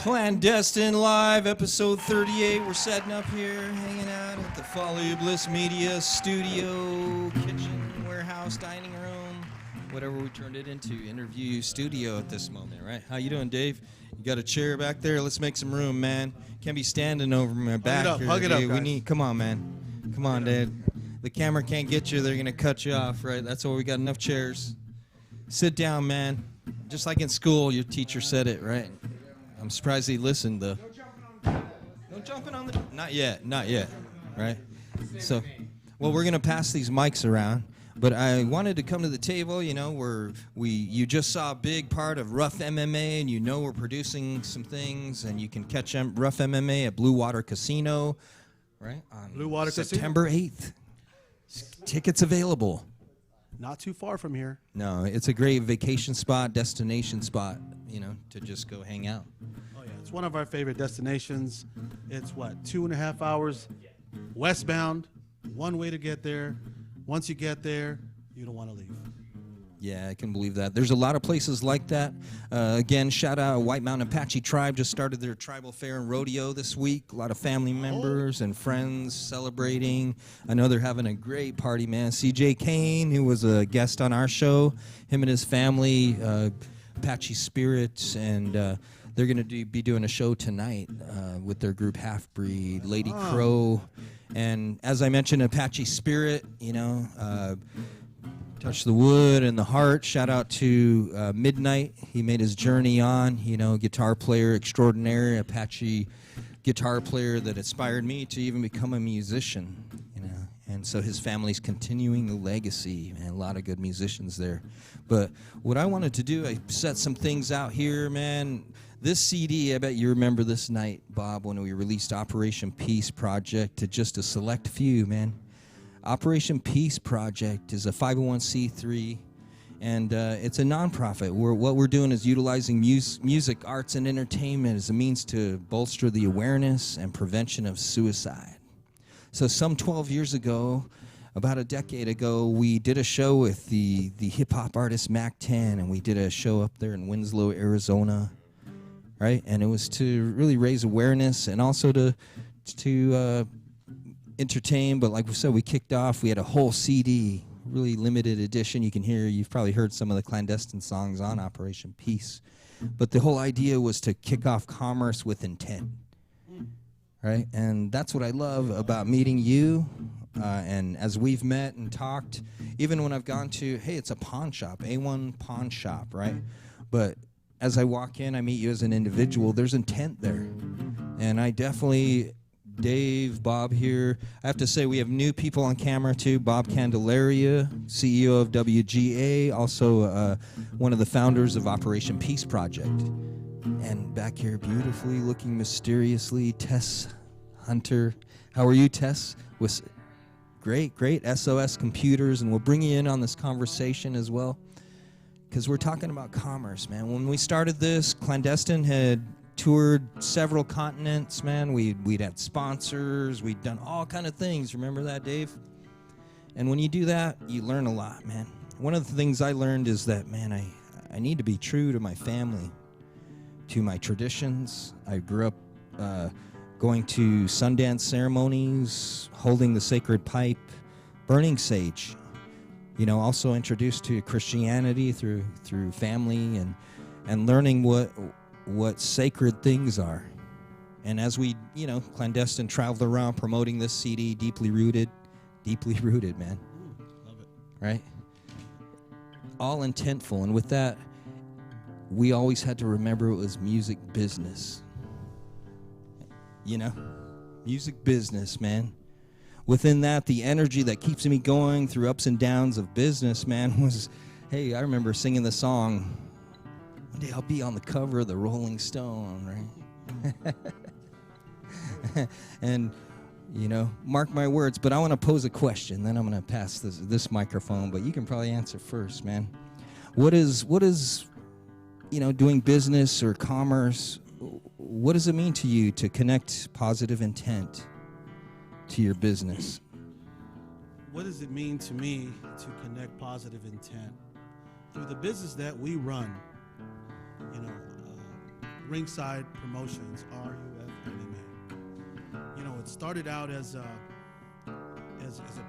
Clandestine Live, episode 38. We're setting up here, hanging out at the Folly Bliss Media studio, kitchen, warehouse, dining room, whatever we turned it into, interview studio at this moment, right? How you doing, Dave? You got a chair back there? Let's make some room, man. Can't be standing over my back. Hug it up, dude. We guys. need, come on, man. Come on, Dad. The camera can't get you. They're going to cut you off, right? That's why we got enough chairs. Sit down, man. Just like in school, your teacher said it, right? I'm surprised he listened, though. No jumping on the... Not yet, right? So, well, we're going to pass these mics around, but I wanted to come to the table, you know, where you just saw a big part of RUF MMA, and you know we're producing some things, and you can catch RUF MMA at Blue Water Casino, right? On Blue Water Casino? September 8th. Tickets available. Not too far from here. No, it's a great vacation spot, destination spot, you know, to just go hang out. Oh, yeah. It's one of our favorite destinations. It's, 2.5 hours westbound, one way to get there. Once you get there, you don't want to leave. Yeah, I can believe that. There's a lot of places like that. Again, shout out White Mountain Apache Tribe. Just started their tribal fair and rodeo this week. A lot of family members and friends celebrating. I know they're having a great party, man. CJ Kane, who was a guest on our show, him and his family, Apache Spirits, and they're going to be doing a show tonight with their group Half Breed, Lady Crow. And as I mentioned, Apache Spirit, you know, Touch the wood and the heart. Shout out to Midnight. He made his journey on, guitar player extraordinaire, Apache guitar player that inspired me to even become a musician, And so his family's continuing the legacy, man. A lot of good musicians there. But what I wanted to do, I set some things out here, man. This CD, I bet you remember this night, Bob, when we released Operation Peace Project to just a select few, man. Operation Peace Project is a 501c3, and it's a nonprofit. What we're doing is utilizing music, arts, and entertainment as a means to bolster the awareness and prevention of suicide. So some 12 years ago, about a decade ago, we did a show with the hip-hop artist Mac 10, and we did a show up there in Winslow, Arizona, right? And it was to really raise awareness and also to entertain. But like we said, we kicked off. We had a whole CD, really limited edition. You've probably heard some of the clandestine songs on Operation Peace. But the whole idea was to kick off commerce with intent, right? And that's what I love about meeting you. And as we've met and talked, even when I've gone to, hey, it's a pawn shop, A1 pawn shop, right? But as I walk in, I meet you as an individual. There's intent there. And I definitely, Dave, Bob here, I have to say we have new people on camera too. Bob Candelaria, CEO of WGA, also one of the founders of Operation Peace Project. And back here, beautifully looking mysteriously, Tess Hunter. How are you, Tess? Great. SOS Computers, and we'll bring you in on this conversation as well, because we're talking about commerce, man. When we started this, Clandestine had toured several continents, man. We'd had sponsors. We'd done all kind of things. Remember that, Dave? And when you do that, you learn a lot, man. One of the things I learned is that, man, I need to be true to my family, to my traditions. I grew up going to Sundance ceremonies, holding the sacred pipe, burning sage. Also introduced to Christianity through family and learning what sacred things are. And as we, Clandestine traveled around promoting this CD, deeply rooted, man. Love it. Right? All intentful. And with that, we always had to remember it was music business. Music business, man. Within that, the energy that keeps me going through ups and downs of business, man, was, hey, I remember singing the song, one day I'll be on the cover of the Rolling Stone, right? And, mark my words, but I want to pose a question, then I'm going to pass this microphone, but you can probably answer first, man. What is doing business or commerce, what does it mean to you to connect positive intent to your business? What does it mean to me to connect positive intent through the business that we run? Ringside Promotions, RUF MMA. It started out as a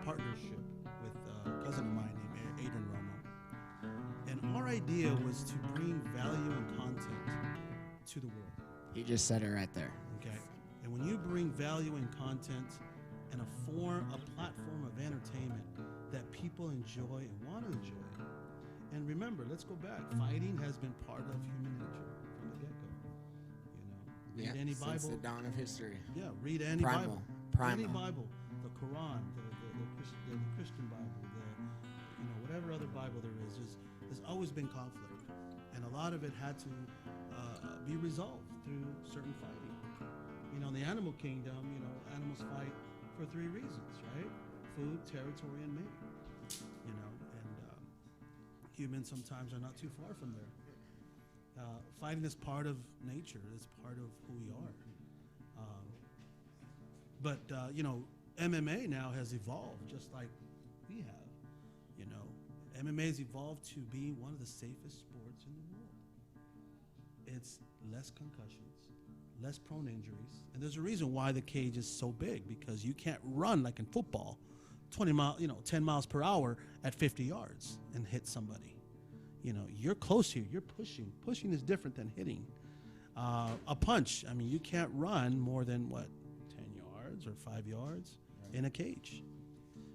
partnership with a cousin of mine named Adrian Romo. And our idea was to bring value and content to the world. You just said it right there. Okay. And when you bring value and content and a platform of entertainment that people enjoy and want to enjoy. And remember, let's go back. Fighting has been part of human nature from the get-go. Read any Bible. Since the dawn of history. Yeah, read any Primal. Bible. Any Bible. The Quran, the Christian Bible, whatever other Bible there is. There's always been conflict. And a lot of it had to be resolved through certain fighting. In the animal kingdom, animals fight for three reasons, right? Food, territory, and mate. And humans sometimes are not too far from there. Fighting is part of nature. It's part of who we are. But MMA now has evolved just like we have. MMA has evolved to be one of the safest sports in the world. It's less concussions, less prone injuries. And there's a reason why the cage is so big, because you can't run like in football, 10 miles per hour at 50 yards and hit somebody. You're close here, you're pushing. Pushing is different than hitting. A punch, you can't run more than 10 yards or 5 yards in a cage.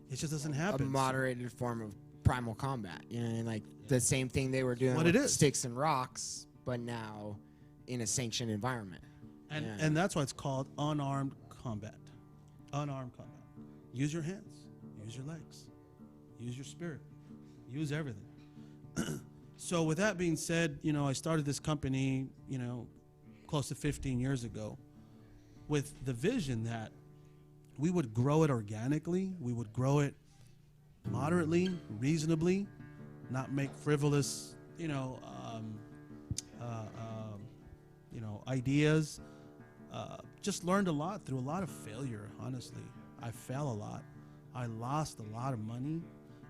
It just doesn't happen. A moderated form of Primal Combat, you know, and like the same thing they were doing What with it is. Sticks and Rocks, but now in a sanctioned environment. And that's why it's called unarmed combat. Unarmed combat. Use your hands. Use your legs. Use your spirit. Use everything. So with that being said, you know, I started this company, you know, close to 15 years ago with the vision that we would grow it organically. We would grow it moderately, reasonably, not make frivolous, ideas. Just learned a lot through a lot of failure, honestly. I fell a lot. I lost a lot of money.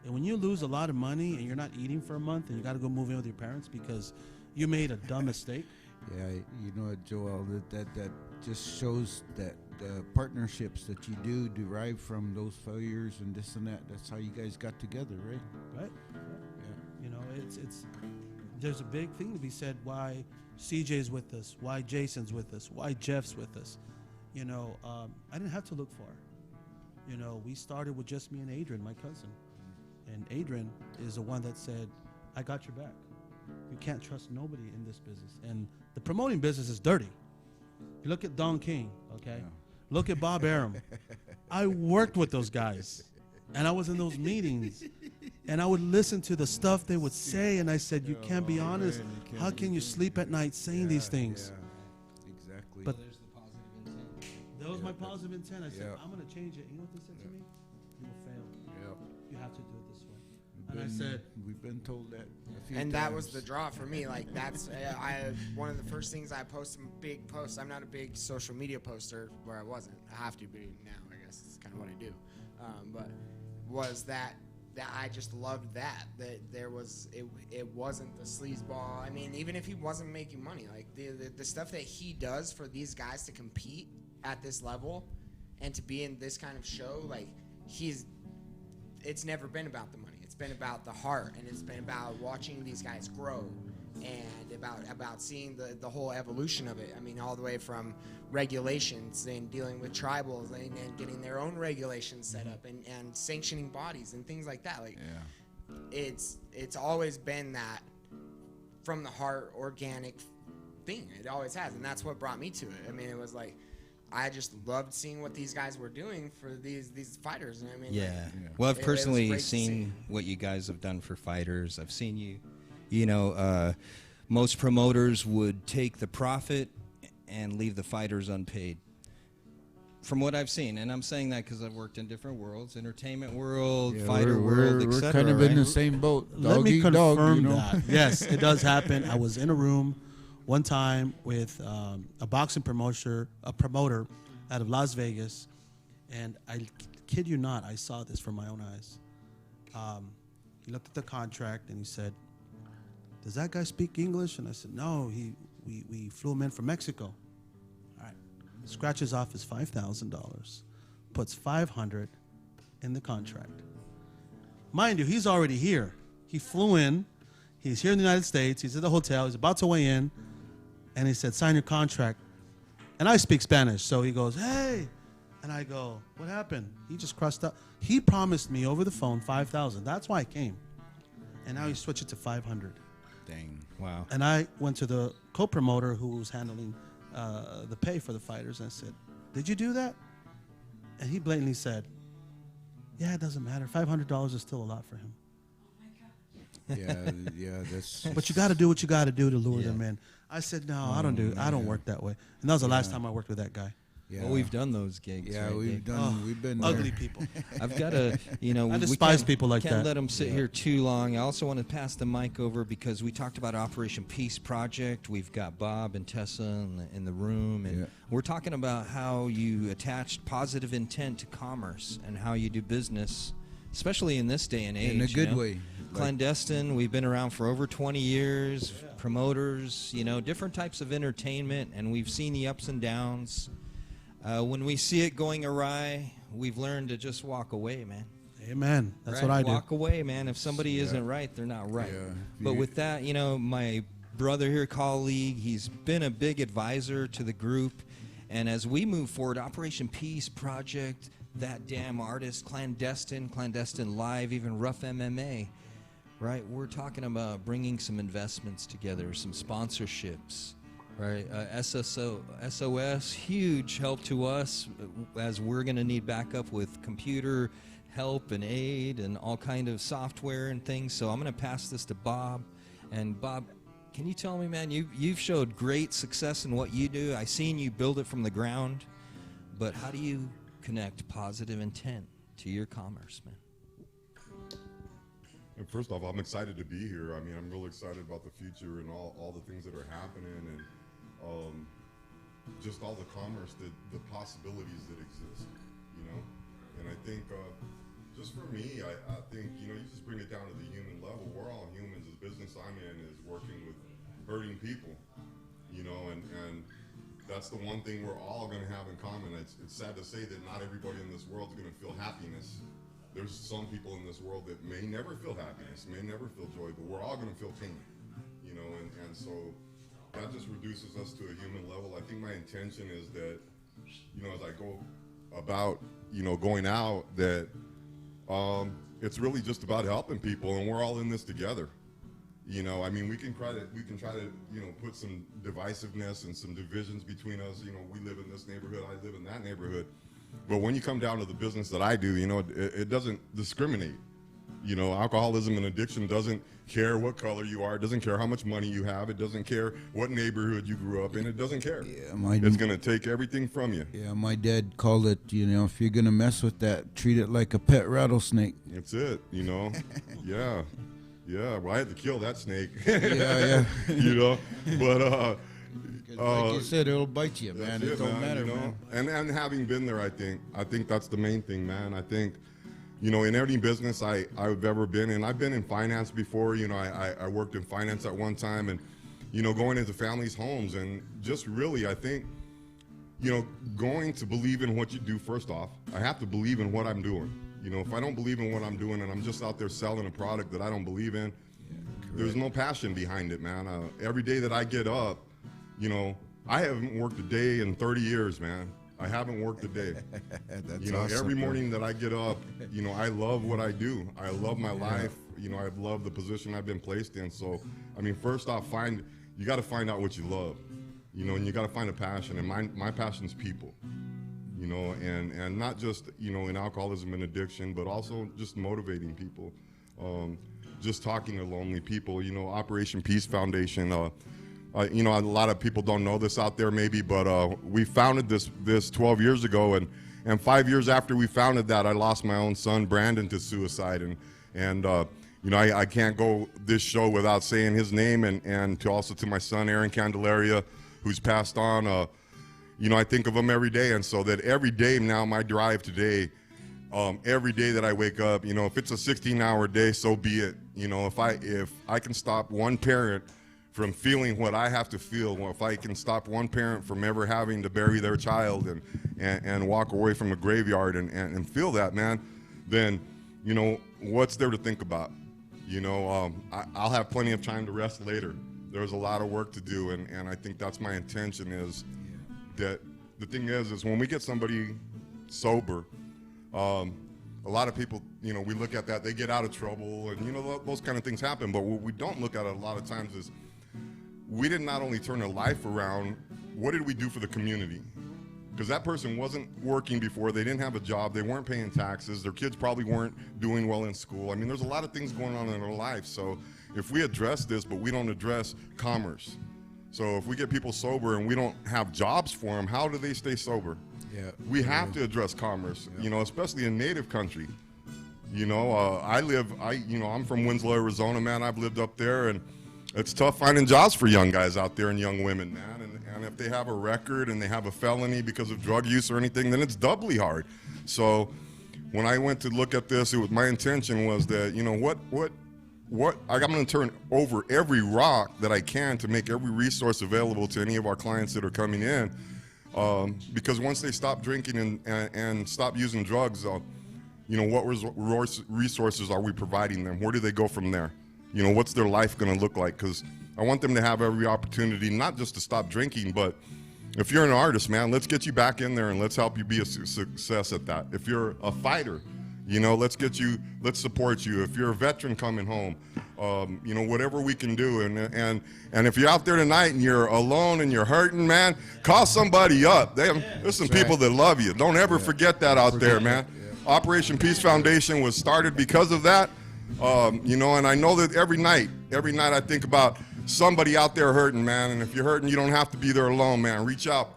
And when you lose a lot of money and you're not eating for a month and you got to go move in with your parents because you made a dumb mistake. Yeah, you know what, Joel, that just shows that the partnerships that you do derive from those failures and this and that. That's how you guys got together, right? Right. Yeah. You know, it's there's a big thing to be said why CJ's with us, why Jason's with us, why Jeff's with us. You know, I didn't have to look far. You know, we started with just me and Adrian, my cousin. And Adrian is the one that said, I got your back. You can't trust nobody in this business. And the promoting business is dirty. You look at Don King, okay? Yeah. Look at Bob Arum. I worked with those guys. And I was in those meetings. And I would listen to the stuff they would say. And I said, you can't be honest. How can you sleep at night saying these things? Yeah, exactly. But There's the positive intent. that was my positive intent. I said, Yeah. I'm going to change it. You know what they said to me? You will fail. Yep. You have to do it this way. And I said, we've been told that a few And times. that was the draw for me. Like that's one of the first things I post some big posts. I'm not a big social media poster where I wasn't. I have to be now. I guess it's kind of what I do. But was that I just loved that there was it wasn't the sleazeball. I mean, even if he wasn't making money, like the stuff that he does for these guys to compete at this level and to be in this kind of show, like it's never been about the money. It's been about the heart, and it's been about watching these guys grow, and about seeing the whole evolution of it. I mean, all the way from regulations and dealing with tribals and getting their own regulations set up and sanctioning bodies and things like that. Like, it's always been that from the heart, organic thing. It always has, and that's what brought me to it. I mean, it was like, I just loved seeing what these guys were doing for these fighters. And I mean, Yeah. like, Well, I've it was personally great to seen see. what you guys have done for fighters. I've seen you. You know, most promoters would take the profit and leave the fighters unpaid. From what I've seen, and I'm saying that because I've worked in different worlds, entertainment world, Yeah, fighter world, we're etc. kind of right? in the same boat. let Dog me eat confirm dog, you know? that. Yes, it does happen. I was in a room one time with a boxing promoter out of Las Vegas, and I kid you not, I saw this from my own eyes. He looked at the contract and he said, "Does that guy speak English?" And I said, "No, we flew him in from Mexico." All right, scratches off his $5,000, puts $500 in the contract. Mind you, he's already here. He flew in. He's here in the United States. He's at the hotel. He's about to weigh in. And he said, "Sign your contract." And I speak Spanish. So he goes, "Hey." And I go, "What happened?" He just crossed out. He promised me over the phone $5,000. That's why I came. And now he switched it to $500. Dang. Wow. And I went to the co-promoter who was handling the pay for the fighters. And I said, "Did you do that?" And he blatantly said, "Yeah, it doesn't matter. $500 is still a lot for him. Yeah, that's. But you got to do what you got to do to lure Yeah. them in." I said, "No, I don't work that way." And that was the last time I worked with that guy. Yeah, Well, we've done those gigs. Yeah, right, we've Dave? done. We've been Ugly there. people. I've got to, I we despise can't- people like can't that. let them sit here too long. I also want to pass the mic over because we talked about Operation Peace Project. We've got Bob and Tessa in the room, and Yeah. we're talking about how you attached positive intent to commerce and how you do business, especially in this day and age. In a you good know? way. Clandestine, we've been around for over 20 years, promoters, different types of entertainment, and we've seen the ups and downs. When we see it going awry, we've learned to just walk away, man. Amen. That's Right? what I do. Walk away, man. If somebody isn't right, they're not right. Yeah. But You- with that, my brother here, colleague, he's been a big advisor to the group. And as we move forward, Operation Peace Project, That Damn Artist, Clandestine Live, even RUF MMA, right? We're talking about bringing some investments together, some sponsorships, right? SOS, huge help to us as we're going to need backup with computer help and aid and all kind of software and things. So I'm going to pass this to Bob. And Bob, can you tell me, man, you've showed great success in what you do. I seen you build it from the ground, but how do you connect positive intent to your commerce, man? And first off, I'm excited to be here. I mean, I'm really excited about the future and all the things that are happening, and just all the commerce, the possibilities that exist, you know. And I think, just for me, I think, you know, you just bring it down to the human level. We're all humans. The business I'm in is working with hurting people, you know, and that's the one thing we're all going to have in common. It's sad to say that not everybody in this world is going to feel happiness. There's some people in this world that may never feel happiness, may never feel joy, but we're all going to feel pain, you know, and so that just reduces us to a human level. I think my intention is that, you know, as I go about, you know, going out, that it's really just about helping people, and we're all in this together. You know, I mean, we can try to, you know, put some divisiveness and some divisions between us. You know, we live in this neighborhood, I live in that neighborhood. But when you come down to the business that I do, you know, it doesn't discriminate. You know, alcoholism and addiction doesn't care what color you are. It doesn't care how much money you have. It doesn't care what neighborhood you grew up in. It doesn't care. Yeah, it's going to take everything from you. Yeah, my dad called it, you know, if you're going to mess with that, treat it like a pet rattlesnake. That's it, you know. Yeah. Yeah, well, I had to kill that snake. Yeah. You know, but like you said, it'll bite you, man. It don't matter, you know? man. And having been there, I think that's the main thing, man. I think, you know, in any business I've ever been in, I've been in finance before. You know, I worked in finance at one time, and, you know, going into families' homes, and just really, I think, you know, going to believe in what you do. First off, I have to believe in what I'm doing. You know, if I don't believe in what I'm doing and I'm just out there selling a product that I don't believe in, there's no passion behind it, man. Every day that I get up, you know, I haven't worked a day in 30 years, man. I haven't worked a day. You know, awesome, every morning that I get up, you know, I love what I do. I love my life. You know, I love the position I've been placed in. So, I mean, first off, you got to find out what you love, you know, and you got to find a passion. And my passion's people. You know, and not just, you know, in alcoholism and addiction, but also just motivating people, just talking to lonely people. You know, Operation Peace Foundation, you know, a lot of people don't know this out there maybe, but we founded this 12 years ago, and 5 years after we founded that, I lost my own son, Brandon, to suicide, and you know, I can't go this show without saying his name, and also to my son, Aaron Candelaria, who's passed on. You know, I think of them every day, and so that every day now, my drive today, every day that I wake up, you know, if it's a 16-hour day, so be it. You know, if I can stop one parent from feeling what I have to feel, well, if I can stop one parent from ever having to bury their child and walk away from a graveyard and feel that, man, then, you know, what's there to think about? You know, I'll have plenty of time to rest later. There's a lot of work to do, and I think that's my intention is that the thing is when we get somebody sober, a lot of people, you know, we look at that, they get out of trouble, and, you know, those kind of things happen. But what we don't look at a lot of times is we did not only turn their life around, what did we do for the community? Because that person wasn't working before, they didn't have a job, they weren't paying taxes, their kids probably weren't doing well in school. I mean, there's a lot of things going on in their life. So if we address this, but we don't address commerce, so if we get people sober and we don't have jobs for them, how do they stay sober? Yeah, we have to address commerce, you know, especially in native country. You know, I'm from Winslow, Arizona, man. I've lived up there, and it's tough finding jobs for young guys out there and young women, man. And if they have a record and they have a felony because of drug use or anything, then it's doubly hard. So when I went to look at this, my intention was that, you know, I'm going to turn over every rock that I can to make every resource available to any of our clients that are coming in, because once they stop drinking and stop using drugs, you know, what resources are we providing them? Where do they go from there? You know, what's their life going to look like? Because I want them to have every opportunity, not just to stop drinking, but if you're an artist, man, let's get you back in there and let's help you be a success at that. If you're a fighter, You know, let's support you. If you're a veteran coming home, you know, whatever we can do. And if you're out there tonight and you're alone and you're hurting, man, call somebody up. There's some people that love you. Don't ever forget that out there, man. Operation Peace Foundation was started because of that. You know, and I know that every night I think about somebody out there hurting, man. And if you're hurting, you don't have to be there alone, man. Reach out,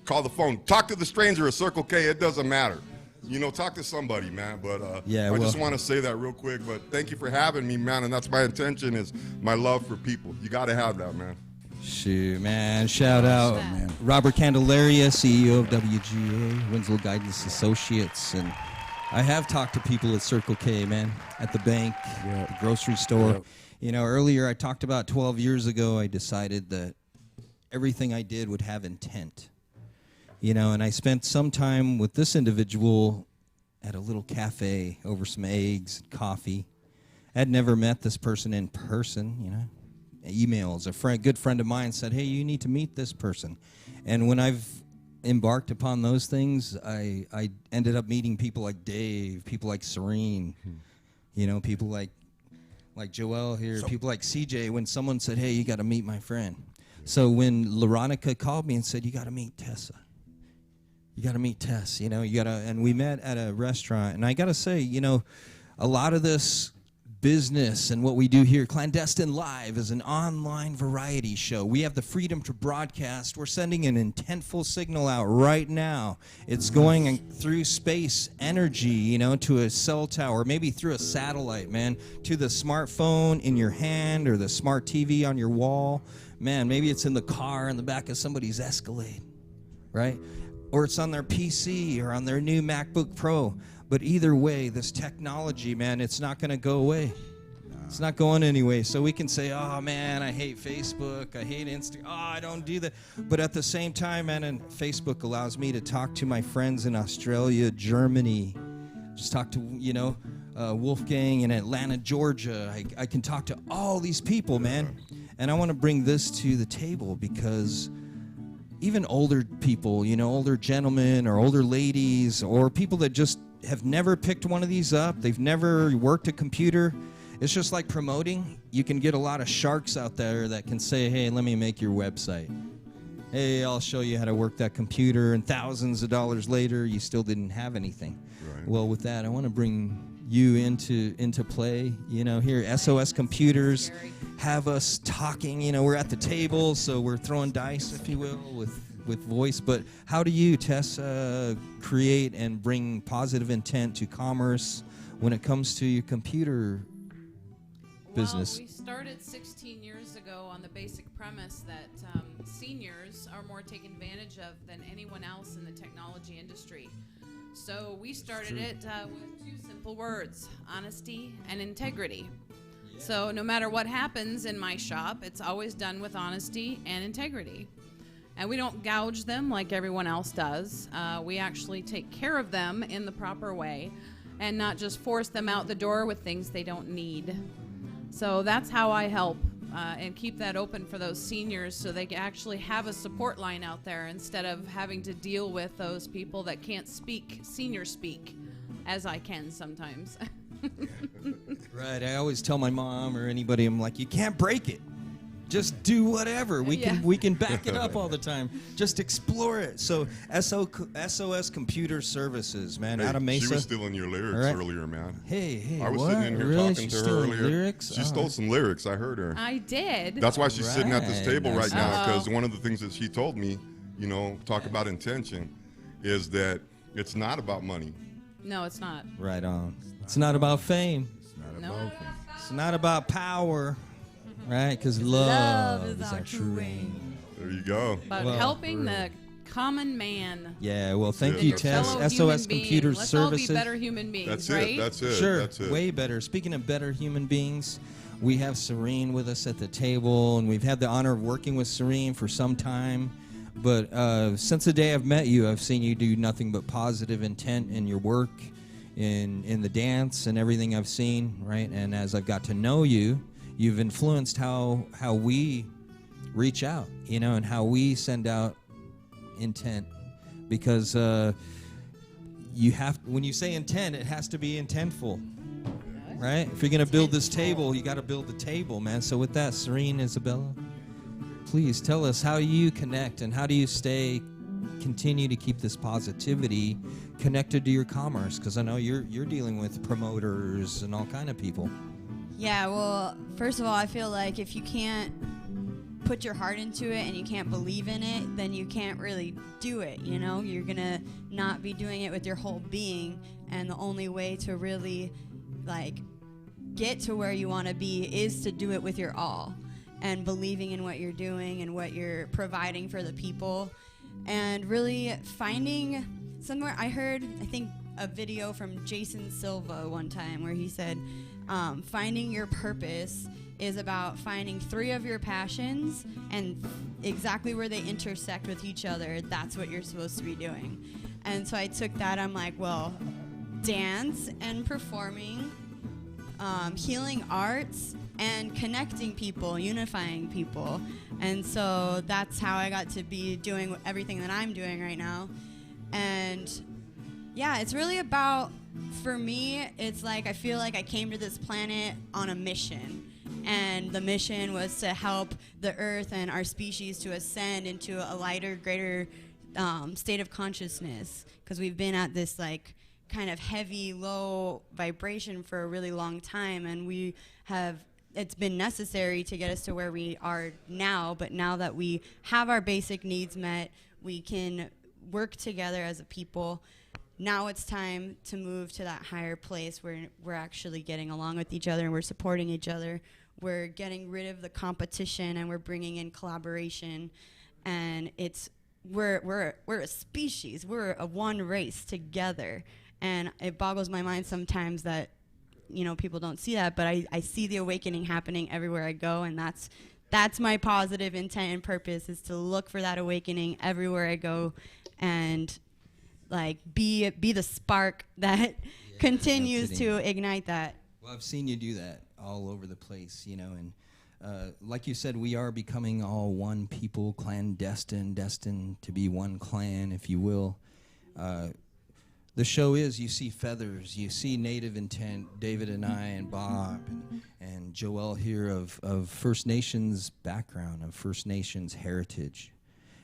call the phone, talk to the stranger at Circle K. It doesn't matter. You know, talk to somebody, man. But I just want to say that real quick. But thank you for having me, man. And that's my intention, is my love for people. You got to have that, man. Shoot, man. Shout out, man. Robert Candelaria, CEO of WGA, Winslow Guidance Associates. And I have talked to people at Circle K, man, at the bank, the grocery store. Yep. You know, earlier I talked about 12 years ago, I decided that everything I did would have intent. You know, and I spent some time with this individual at a little cafe over some eggs and coffee. I'd never met this person in person, you know. Emails. A good friend of mine said, hey, you need to meet this person. And when I've embarked upon those things, I ended up meeting people like Dave, people like Serene, you know, people like Joel here, people like CJ, when someone said, hey, you got to meet my friend. So when Laronica called me and said, you got to meet Tessa. You got to meet Tess, you know, and we met at a restaurant. And I got to say, you know, a lot of this business and what we do here, Clandestine Live, is an online variety show. We have the freedom to broadcast. We're sending an intentful signal out right now. It's going through space energy, you know, to a cell tower, maybe through a satellite, man, to the smartphone in your hand or the smart TV on your wall. Man, maybe it's in the car in the back of somebody's Escalade, right? Or it's on their PC or on their new MacBook Pro. But either way, this technology, man, it's not going to go away. It's not going anyway. So we can say, oh, man, I hate Facebook. I hate Instagram. Oh, I don't do that. But at the same time, man, and Facebook allows me to talk to my friends in Australia, Germany. Just talk to, you know, Wolfgang in Atlanta, Georgia. I can talk to all these people, man. And I want to bring this to the table because even older people, you know, older gentlemen or older ladies or people that just have never picked one of these up, they've never worked a computer. It's just like promoting. You can get a lot of sharks out there that can say, hey, let me make your website. Hey, I'll show you how to work that computer, and thousands of dollars later, you still didn't have anything. Right. Well, with that, I want to bring you into play. You know, here, SOS Computers have us talking. You know, we're at the table, so we're throwing dice, if you will, with voice. But how do you, Tess, create and bring positive intent to commerce when it comes to your computer business? Well, we started 16 years ago on the basic premise that seniors are more taken advantage of than anyone else in the technology industry. So we started it with two simple words: honesty and integrity. Yeah. So no matter what happens in my shop, it's always done with honesty and integrity. And we don't gouge them like everyone else does. We actually take care of them in the proper way and not just force them out the door with things they don't need. So that's how I help and keep that open for those seniors so they can actually have a support line out there instead of having to deal with those people that can't speak senior speak, as I can sometimes. Right. I always tell my mom or anybody, I'm like, you can't break it. Just do whatever. We can back it up all the time. Just explore it. So SOS Computer Services, man, out of Mesa. She was stealing your lyrics earlier, man. Hey, I was what? sitting in here really? talking She's to her earlier. Lyrics? She stole some lyrics. I heard her. I did. That's why she's sitting at this table right now, because Uh-oh. one of the things that she told me, you know, talk about intention, is that it's not about money. No, it's not. Right on. It's not about fame. It's not about fame. It's not about power. Right? Because love is our true aim. There you go. About helping the common man. Yeah, well, thank you, Your Tess. fellow SOS human Computer being. Let's Services. all be better human beings, That's right? it. That's it. Sure, That's it. way better. Speaking of better human beings, we have Serene with us at the table, and we've had the honor of working with Serene for some time. But since the day I've met you, I've seen you do nothing but positive intent in your work, in the dance and everything I've seen, right? And as I've got to know you, you've influenced how we reach out, you know, and how we send out intent. Because you have, when you say intent, it has to be intentful, right? If you're gonna build this table, you got to build the table, man. So with that, Serene, Isabella, please tell us, how you connect and how do you continue to keep this positivity connected to your commerce? Because I know you're dealing with promoters and all kind of people. Yeah, well, first of all, I feel like if you can't put your heart into it and you can't believe in it, then you can't really do it, you know? You're going to not be doing it with your whole being, and the only way to really, like, get to where you want to be is to do it with your all and believing in what you're doing and what you're providing for the people, and really finding somewhere. I heard, I think, a video from Jason Silva one time where he said, finding your purpose is about finding 3 of your passions, and exactly where they intersect with each other, that's what you're supposed to be doing. And so I took that, I'm like, well, dance and performing, healing arts, and connecting people, unifying people. And so that's how I got to be doing everything that I'm doing right now. And yeah, it's really about, for me, it's like I feel like I came to this planet on a mission. And the mission was to help the earth and our species to ascend into a lighter, greater state of consciousness. Because we've been at this like kind of heavy, low vibration for a really long time. And we have, it's been necessary to get us to where we are now. But now that we have our basic needs met, we can work together as a people. Now it's time to move to that higher place where we're actually getting along with each other and we're supporting each other. We're getting rid of the competition and we're bringing in collaboration. And it's we're a species. We're a one race together. And it boggles my mind sometimes that, you know, people don't see that, but I see the awakening happening everywhere I go, and that's my positive intent and purpose, is to look for that awakening everywhere I go, and like be the spark that continues to ignite that. Well, I've seen you do that all over the place, you know, and like you said, we are becoming all one people, clandestine, destined to be one clan, if you will. The show is, you see feathers, you see native intent, David and I and Bob and Joel here of First Nations background, of First Nations heritage.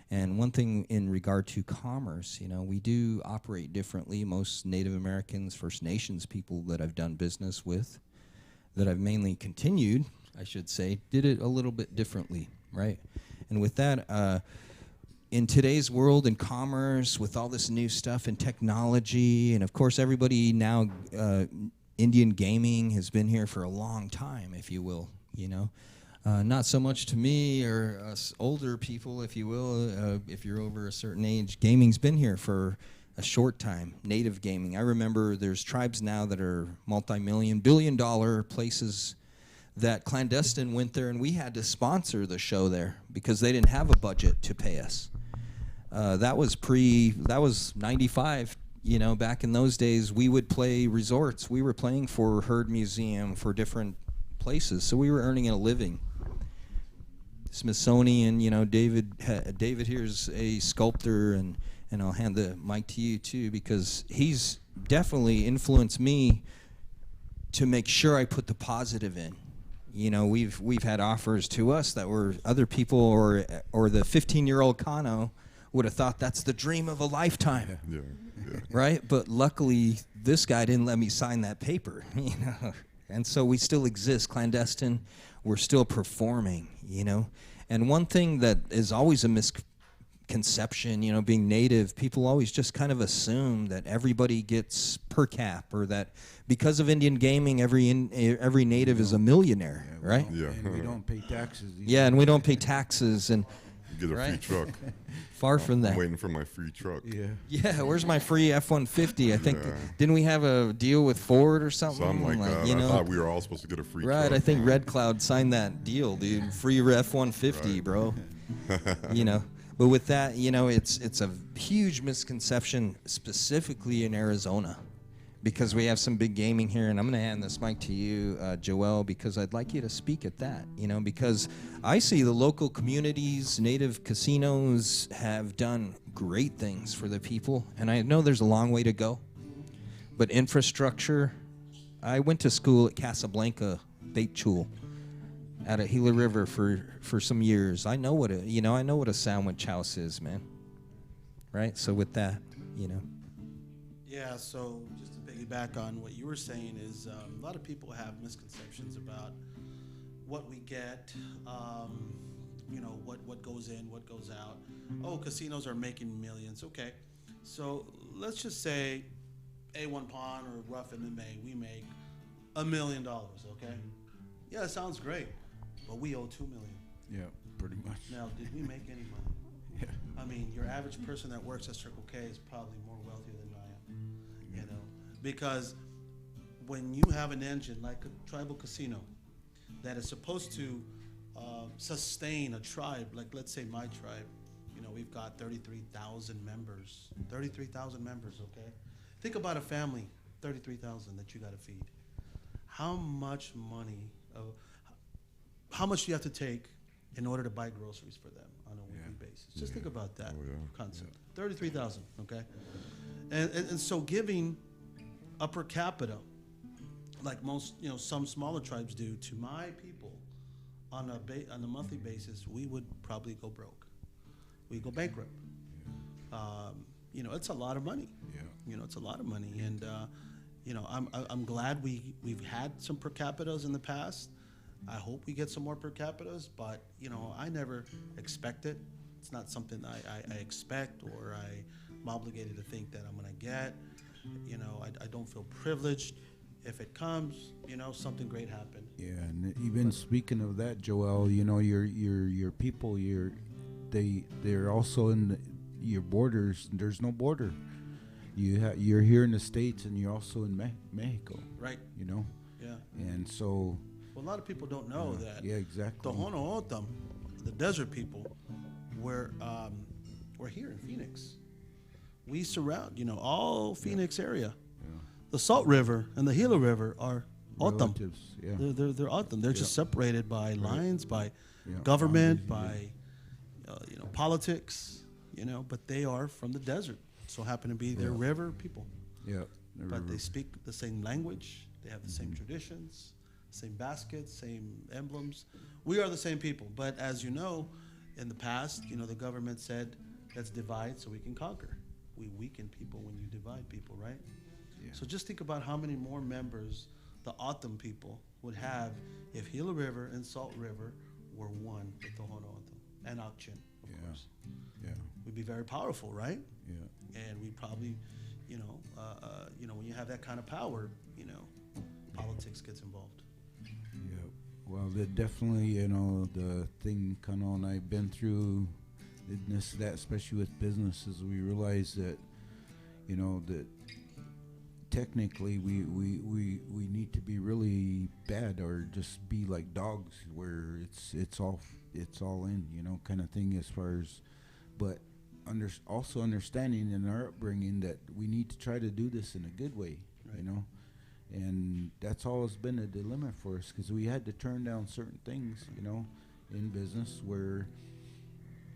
And one thing in regard to commerce, you know, we do operate differently. Most Native Americans, First Nations people that I've done business with, that I've mainly continued, I should say, did it a little bit differently, right? And with that, in today's world in commerce, with all this new stuff and technology, and of course everybody now, Indian gaming has been here for a long time, if you will, you know. Not so much to me or us older people, if you will, if you're over a certain age. Gaming's been here for a short time, native gaming. I remember there's tribes now that are multi-million, billion-dollar places that clandestine went there, and we had to sponsor the show there because they didn't have a budget to pay us. That was 95, you know, back in those days. We would play resorts. We were playing for Heard Museum, for different places, so we were earning a living. Smithsonian, you know, David here's a sculptor, and I'll hand the mic to you too, because he's definitely influenced me to make sure I put the positive in. You know, we've had offers to us that were other people or the 15-year-old Kano would have thought that's the dream of a lifetime. Yeah. Right? But luckily this guy didn't let me sign that paper, you know. And so we still exist, clandestine. We're still performing, you know. And one thing that is always a misconception, you know, being native, people always just kind of assume that everybody gets per cap, or that because of Indian gaming, every native is a millionaire, right? Yeah. And we don't pay taxes. Yeah, and we don't pay taxes, and Get a free truck. Far from that. I'm waiting for my free truck. Yeah, where's my free F-150? I think, Yeah. didn't we have a deal with Ford or something? Something like that. You know? I thought we were all supposed to get a free truck. Right, I think Red Cloud signed that deal, dude. Free F-150, bro. You know, but with that, you know, it's a huge misconception, specifically in Arizona, because we have some big gaming here, and I'm going to hand this mic to you, Joel, because I'd like you to speak at that, you know, because I see the local communities, native casinos have done great things for the people, and I know there's a long way to go, But infrastructure, I went to school at Casablanca Bait Chul out at Gila River for some years. I know what a sandwich house is, man. Right? So with that, Yeah, so just to piggyback on what you were saying is a lot of people have misconceptions about what we get, what goes in, what goes out. Oh, casinos are making millions. Okay, so let's just say A1 Pawn or RUF MMA, we make $1 million, okay? Yeah, it sounds great, but we owe $2 million. Yeah, pretty much. Now, did we make any money? Yeah. I mean, your average person that works at Circle K is probably more wealthy than I am, because when you have an engine like a tribal casino that is supposed to sustain a tribe, like let's say my tribe, we've got 33,000 members. 33,000 members, okay? Think about a family, 33,000 that you got to feed. How much money, how much do you have to take in order to buy groceries for them on a weekly basis? Just think about that concept. 33,000, okay? And so giving a per capita, like most, some smaller tribes do, to my people on a monthly basis, we would probably go broke. We go bankrupt. It's a lot of money. Yeah. It's a lot of money, and I'm glad we've had some per capitas in the past. I hope we get some more per capitas, but I never expect it. It's not something I expect or I'm obligated to think that I'm gonna get. I don't feel privileged. If it comes, something great happened. Yeah, and even speaking of that, Joel, your people, they're also in your borders. There's no border. You're here in the States, and you're also in Mexico. Right. Yeah. And so. Well, a lot of people don't know that. Yeah, exactly. The Hono O'odham, the desert people, we're here in Phoenix. We surround, all Phoenix area. Yeah. The Salt River and the Gila River are O'odham. Yeah. They're O'odham. They're just separated by lines, by government, by politics, but they are from the desert. So happen to be their river people. Yeah. But they speak the same language. They have the same traditions, same baskets, same emblems. We are the same people. But as you know, in the past, the government said, let's divide so we can conquer. We weaken people when you divide people, right? Yeah. So just think about how many more members the O'odham people would have if Gila River and Salt River were one with the Hono O'odham and Akchin, of course. Yeah. We'd be very powerful, right? Yeah. And we probably, when you have that kind of power, politics gets involved. Yeah. Well, definitely, the thing, Kano and I've been through that, especially with businesses, we realize that, that technically we need to be really bad or just be like dogs where it's all in, kind of thing as far as, but also understanding in our upbringing that we need to try to do this in a good way, right. And that's always been a dilemma for us because we had to turn down certain things, in business where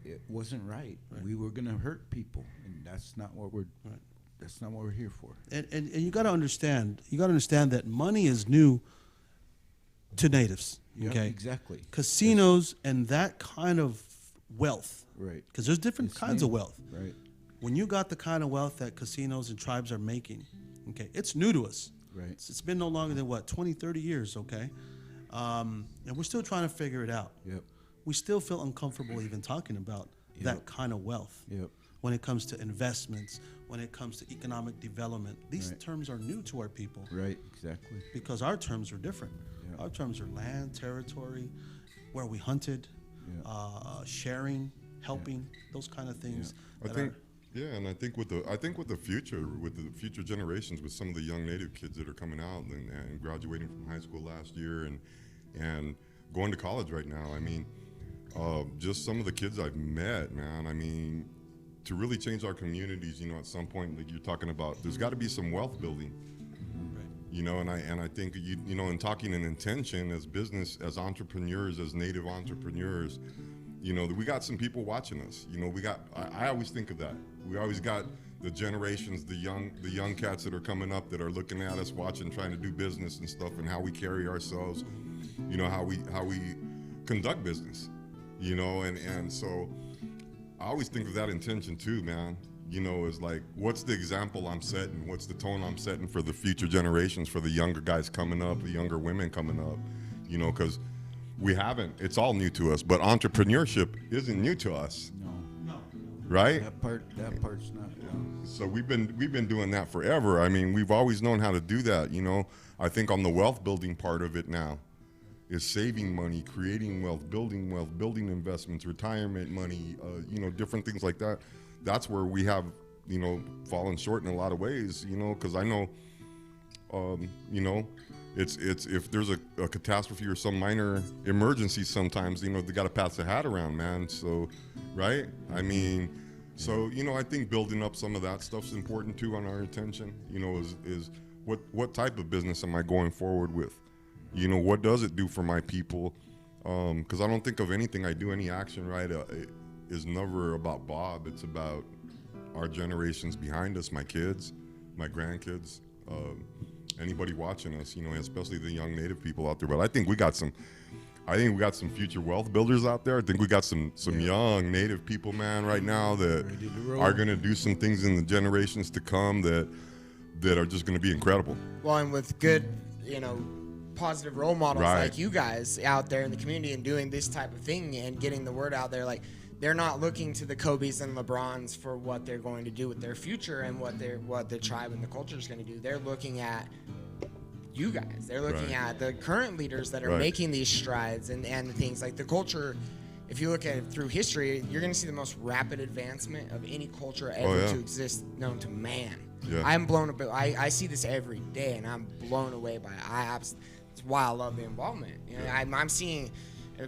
it wasn't right. We were going to hurt people, and that's not what we're. Right. That's not what we're here for. And you got to understand. You got to understand that money is new to natives. Yep, okay, exactly. Casinos and that kind of wealth. Right. Because there's different kinds of wealth. Right. When you got the kind of wealth that casinos and tribes are making, okay, it's new to us. Right. It's been no longer than 20, 30 years. Okay, and we're still trying to figure it out. Yep. We still feel uncomfortable even talking about that kind of wealth. Yep. When it comes to investments, when it comes to economic development, these terms are new to our people. Right, exactly. Because our terms are different. Yep. Our terms are land, territory, where we hunted, sharing, helping, those kind of things. And I think with the future generations, with some of the young Native kids that are coming out and graduating from high school last year and going to college right now, I mean, just some of the kids I've met, man, I mean, to really change our communities, at some point, like you're talking about, there's got to be some wealth building, right. And I think, in talking in intention as business, as entrepreneurs, as Native entrepreneurs, we got some people watching us. I always think of that. We always got the generations, the young cats that are coming up that are looking at us, watching, trying to do business and stuff, and how we carry ourselves, you know, how we conduct business, you know, and so I always think of that intention too, man. You know, is like, what's the example I'm setting? What's the tone I'm setting for the future generations, for the younger guys coming up, the younger women coming up, you know, because we haven't, it's all new to us, but entrepreneurship isn't new to us. No. Right? That part's not. So we've been doing that forever. I mean, we've always known how to do that, you know. I think on the wealth building part of it now is saving money, creating wealth, building investments, retirement money, you know, different things like that. That's where we have, you know, fallen short in a lot of ways, you know, because I know, you know, it's if there's a catastrophe or some minor emergency, sometimes, you know, they got to pass the hat around, man. So, right? I mean, so, you know, I think building up some of that stuff's important too on our attention, you know, is what type of business am I going forward with? You know, what does it do for my people? Because I don't think of anything I do, any action, right, is never about Bob. It's about our generations behind us, my kids, my grandkids, anybody watching us, you know, especially the young Native people out there. But I think we got some future wealth builders out there. I think we got some young Native people, man, right now that are going to do some things in the generations to come that are just going to be incredible. Well, and with good, you know, positive role models Right. like you guys out there in the community and doing this type of thing and getting the word out there, like, they're not looking to the Kobes and LeBrons for what they're going to do with their future and what the tribe and the culture is going to do. They're looking at you guys. They're looking at the current leaders that are making these strides and things like the culture. If you look at it through history, you're going to see the most rapid advancement of any culture ever to exist known to man. Yeah. I'm blown away. I see this every day, and I'm blown away by it. It's why I love the involvement. You know, I'm seeing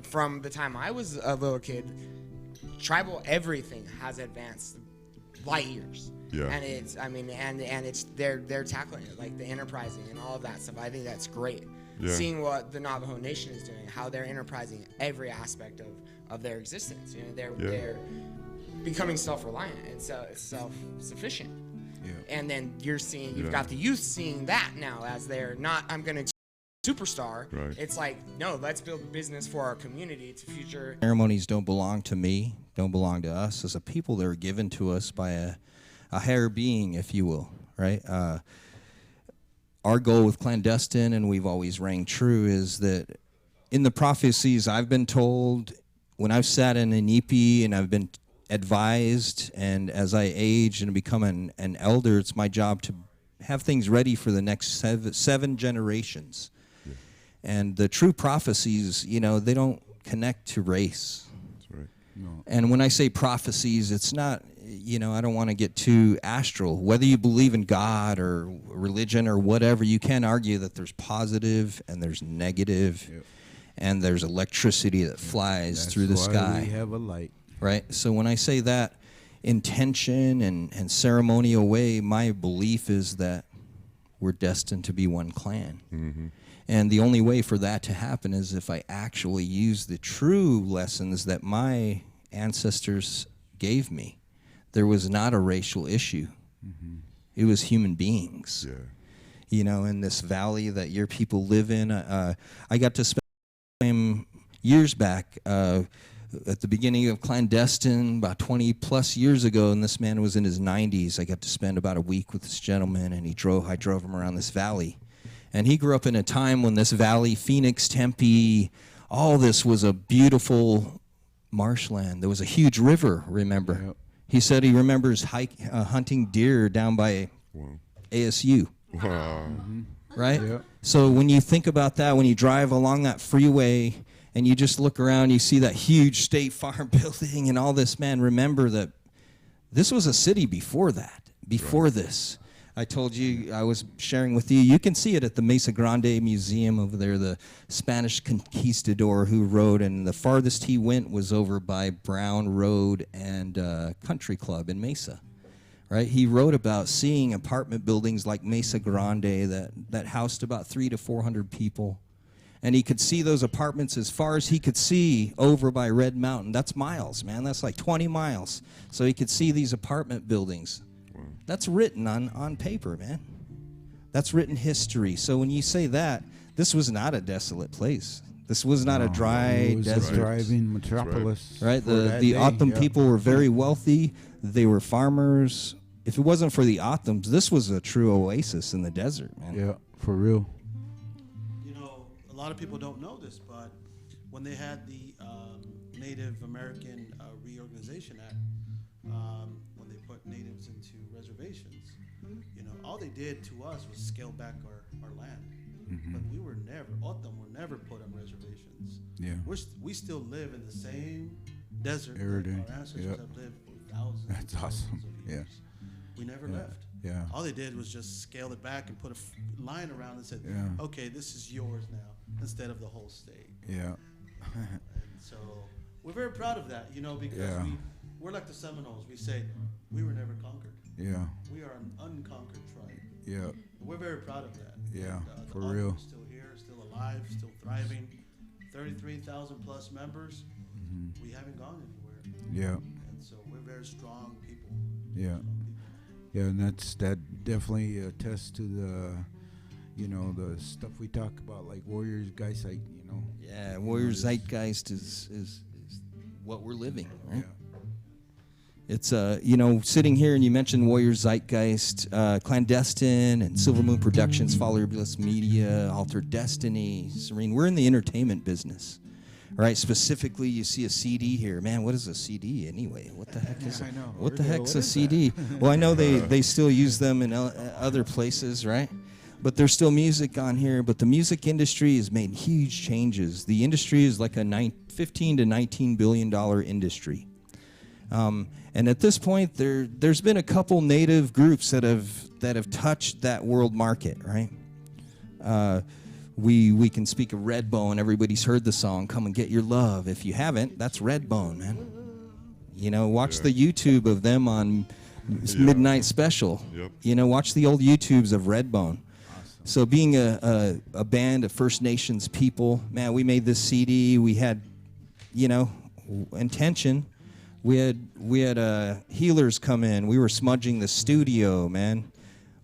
from the time I was a little kid, tribal everything has advanced light years. Yeah. And it's, I mean, and it's they're tackling it, like the enterprising and all of that stuff. I think that's great. Yeah. Seeing what the Navajo Nation is doing, how they're enterprising every aspect of their existence. You know, they're becoming self-reliant and self-sufficient. Yeah. And then you've got the youth seeing that now as they're not, I'm going to superstar. Right. It's like, no, let's build a business for our community to future. Ceremonies don't belong to me, don't belong to us as a people. They're given to us by a higher being, if you will, right? Our goal with Clandestine, and we've always rang true, is that in the prophecies I've been told, when I've sat in an EP and I've been advised, and as I age and become an elder, it's my job to have things ready for the next seven generations. Yeah. And the true prophecies, you know, they don't connect to race. That's right. No. And when I say prophecies, it's not, you know, I don't want to get too astral. Whether you believe in God or religion or whatever, you can't argue that there's positive and there's negative, and there's electricity that flies through the sky. We have a light. Right? So when I say that intention and ceremonial way, my belief is that we're destined to be one clan. Mm-hmm. And the only way for that to happen is if I actually use the true lessons that my ancestors gave me. There was not a racial issue. Mm-hmm. It was human beings. Yeah. You know, in this valley that your people live in. I got to spend time years back at the beginning of Clandestine, about 20 plus years ago, and this man was in his 90s. I got to spend about a week with this gentleman, and I drove him around this valley. And he grew up in a time when this valley, Phoenix, Tempe, all this was a beautiful marshland. There was a huge river, remember? Yep. He said he remembers hunting deer down by ASU. Wow. Mm-hmm. Right? Yep. So when you think about that, when you drive along that freeway and you just look around, you see that huge State Farm building and all this, man, remember that this was a city before that, before this. I told you, I was sharing with you, you can see it at the Mesa Grande Museum over there, the Spanish conquistador who rode, and the farthest he went was over by Brown Road and Country Club in Mesa. Right? He wrote about seeing apartment buildings like Mesa Grande that housed about 300 to 400 people. And he could see those apartments as far as he could see over by Red Mountain. That's miles, man. That's like 20 miles. So he could see these apartment buildings. That's written on paper, man. That's written history. So when you say that, this was not a desolate place. This was not a dry it was desert. a thriving metropolis. Right? for that The day, Otham yeah. people were very wealthy. They were farmers. If it wasn't for the Othams, this was a true oasis in the desert, man. Yeah, for real. You know, a lot of people don't know this, but when they had the Native American Reorganization Act, when they put natives into reservations, you know, all they did to us was scale back our land. But we were never, Otham were never put on reservations. Yeah. We still live in the same desert Every that day. our ancestors Yep. have lived for thousands. That's and thousands awesome. of years. We never left. Yeah. All they did was just scale it back and put a line around and said, Yeah. okay, this is yours now, instead of the whole state. Yeah. And so we're very proud of that, you know, because Yeah. we're like the Seminoles. We say, we were never conquered. Yeah. We are an unconquered tribe. Yeah. And we're very proud of that. Yeah, And, for the Otham real. is still here, still alive, still thriving. 33,000 plus members. We haven't gone anywhere. Yeah. And so we're very strong people. Yeah. Yeah, and that definitely attests to the, you know, the stuff we talk about, like Warriors, guys, like, you know. Yeah, Warrior Zeitgeist is what we're living, right? Yeah. It's, you know, sitting here and you mentioned Warrior Zeitgeist, Clandestine, and Silver Moon Productions, Follow Your Bliss Media, Altered Destiny, Serene. We're in the entertainment business, right? Specifically, you see a CD here. Man, what is a CD anyway? What the heck is I know. What the What heck's a is CD? Well, I know they still use them in other places, right? But there's still music on here. But the music industry has made huge changes. The industry is like a 15 to $19 billion industry. And at this point, there's been a couple native groups that have touched that world market, right? We can speak of Redbone. Everybody's heard the song "Come and Get Your Love." If you haven't, that's Redbone, man. You know, watch the YouTube of them on Midnight Special. Yep. You know, watch the old YouTubes of Redbone. So being a band of First Nations people, man, we made this CD. We had, you know, intention. We had healers come in. We were smudging the studio, man.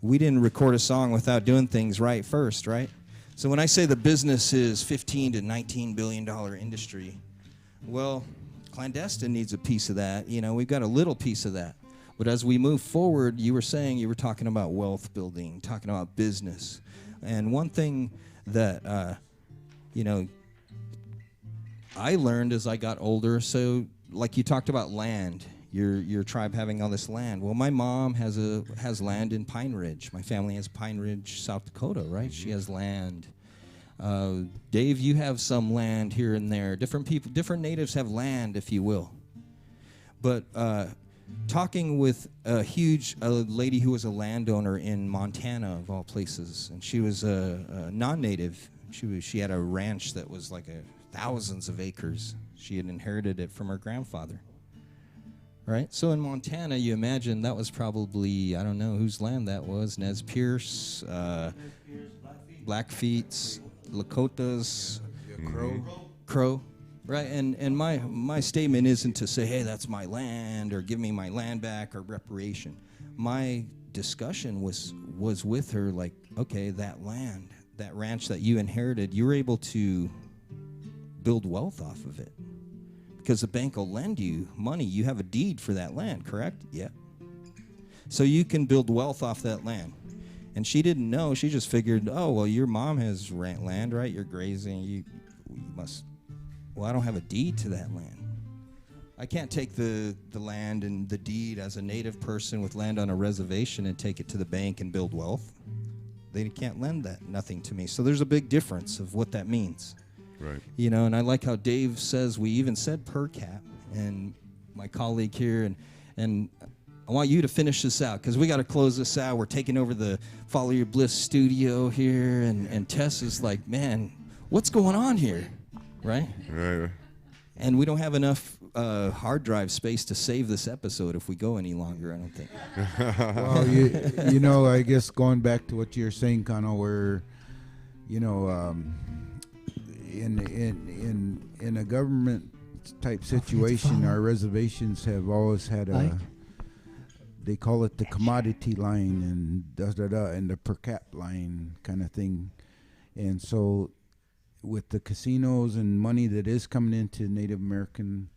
We didn't record a song without doing things right first, right? So when I say the business is $15 to $19 billion industry, well, Clandestine needs a piece of that. You know, we've got a little piece of that. But as we move forward, you were talking about wealth building, talking about business. And one thing that, you know, I learned as I got older, so like you talked about land, your tribe having all this land. Well, my mom has land in Pine Ridge. My family has Pine Ridge, South Dakota, right? She has land. Dave, you have some land here and there. Different people, different natives have land, if you will. But talking with a lady who was a landowner in Montana, of all places, and she was a non-native. She had a ranch that was like thousands of acres. She had inherited it from her grandfather. Right? So in Montana, you imagine that was probably, I don't know whose land that was, Nez Perce, Blackfeets, Lakotas, Crow. Right? And my statement isn't to say, hey, that's my land, or give me my land back, or reparation. My discussion was with her, like, okay, that land, that ranch that you inherited, you were able to build wealth off of it. Because the bank will lend you money. You have a deed for that land, correct? Yeah. So you can build wealth off that land. And she didn't know. She just figured, oh, well, your mom has land, right? You're grazing. You must. Well, I don't have a deed to that land. I can't take the land and the deed as a native person with land on a reservation and take it to the bank and build wealth. They can't lend nothing to me. So there's a big difference of what that means. Right. You know, and I like how Dave says we even said per cap, and my colleague here, and I want you to finish this out because we got to close this out. We're taking over the Follow Your Bliss studio here, and Tess is like, man, what's going on here, right? Right. And we don't have enough hard drive space to save this episode if we go any longer, I don't think. Well, you know, I guess going back to what you're saying, Kano, where, you know, in a government type situation, our reservations have always had they call it the commodity line and and the per cap line kind of thing. And so with the casinos and money that is coming into Native American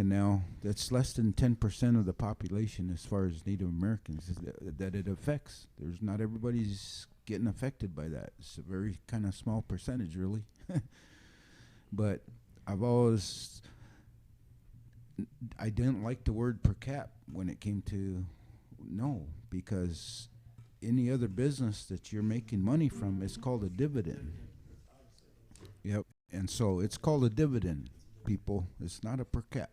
now, that's less than 10% of the population as far as Native Americans that it affects. There's not everybody's getting affected by that. It's a very kind of small percentage, really. But I didn't like the word per cap when it came to because any other business that you're making money from is called a dividend. Yep. And so it's called a dividend, people. It's not a per cap.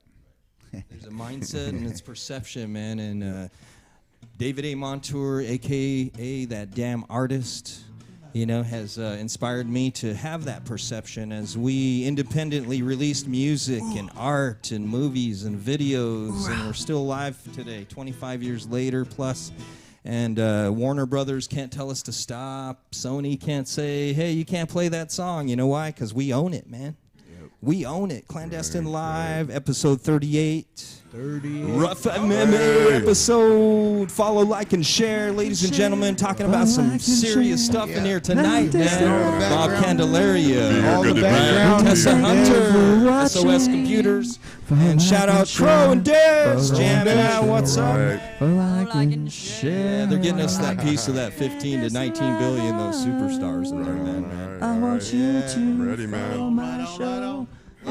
There's a mindset and it's perception, man. And David A. Montour, a.k.a. that damn artist, has inspired me to have that perception as we independently released music and art and movies and videos, and we're still alive today, 25 years later plus. And Warner Brothers can't tell us to stop. Sony can't say, hey, you can't play that song. You know why? Because we own it, man. Yep. We own it. Clandestine Live, episode 38. RUF MMA episode. Follow, like, and share. Ladies and gentlemen, talking about some serious stuff in here tonight, man. Bob Candelaria. All the background. Tessa Hunter. SOS Computers. And shout out Crow and Dez. Jamming out. What's up? Yeah, they're getting us that piece of that 15 to 19 billion, those superstars in there, man. I want you to Ready, man. my show.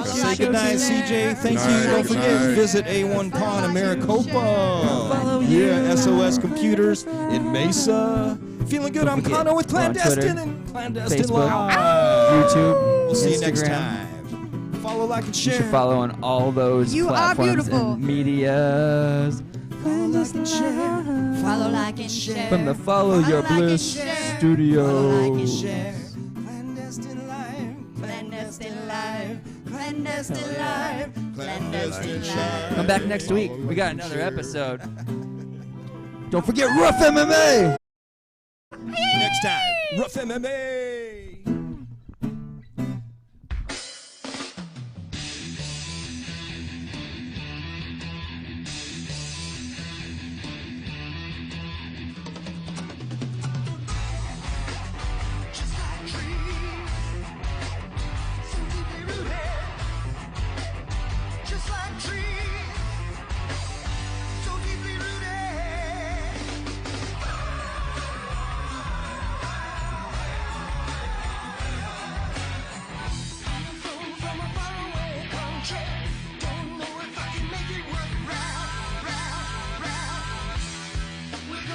Say goodnight, CJ. Thank you. Don't forget, visit A1 Pawn in Maricopa. Yeah, SOS Computers in Mesa. Feeling good. I'm Connor with Clandestine and Clandestine Facebook, Live. YouTube, We'll see you next Instagram. time. Follow, like, and You share. should follow on all those You are platforms beautiful. and medias. Follow, like, and share. Follow, like, and share. From the Follow Your like, and Bliss share. studio. Follow, like, and share. Clandestine Live. Clandestine Live. Clandestine Live. Clandestine Live. Come back next week. We got another episode. Don't forget RUF MMA. Next time, RUF MMA.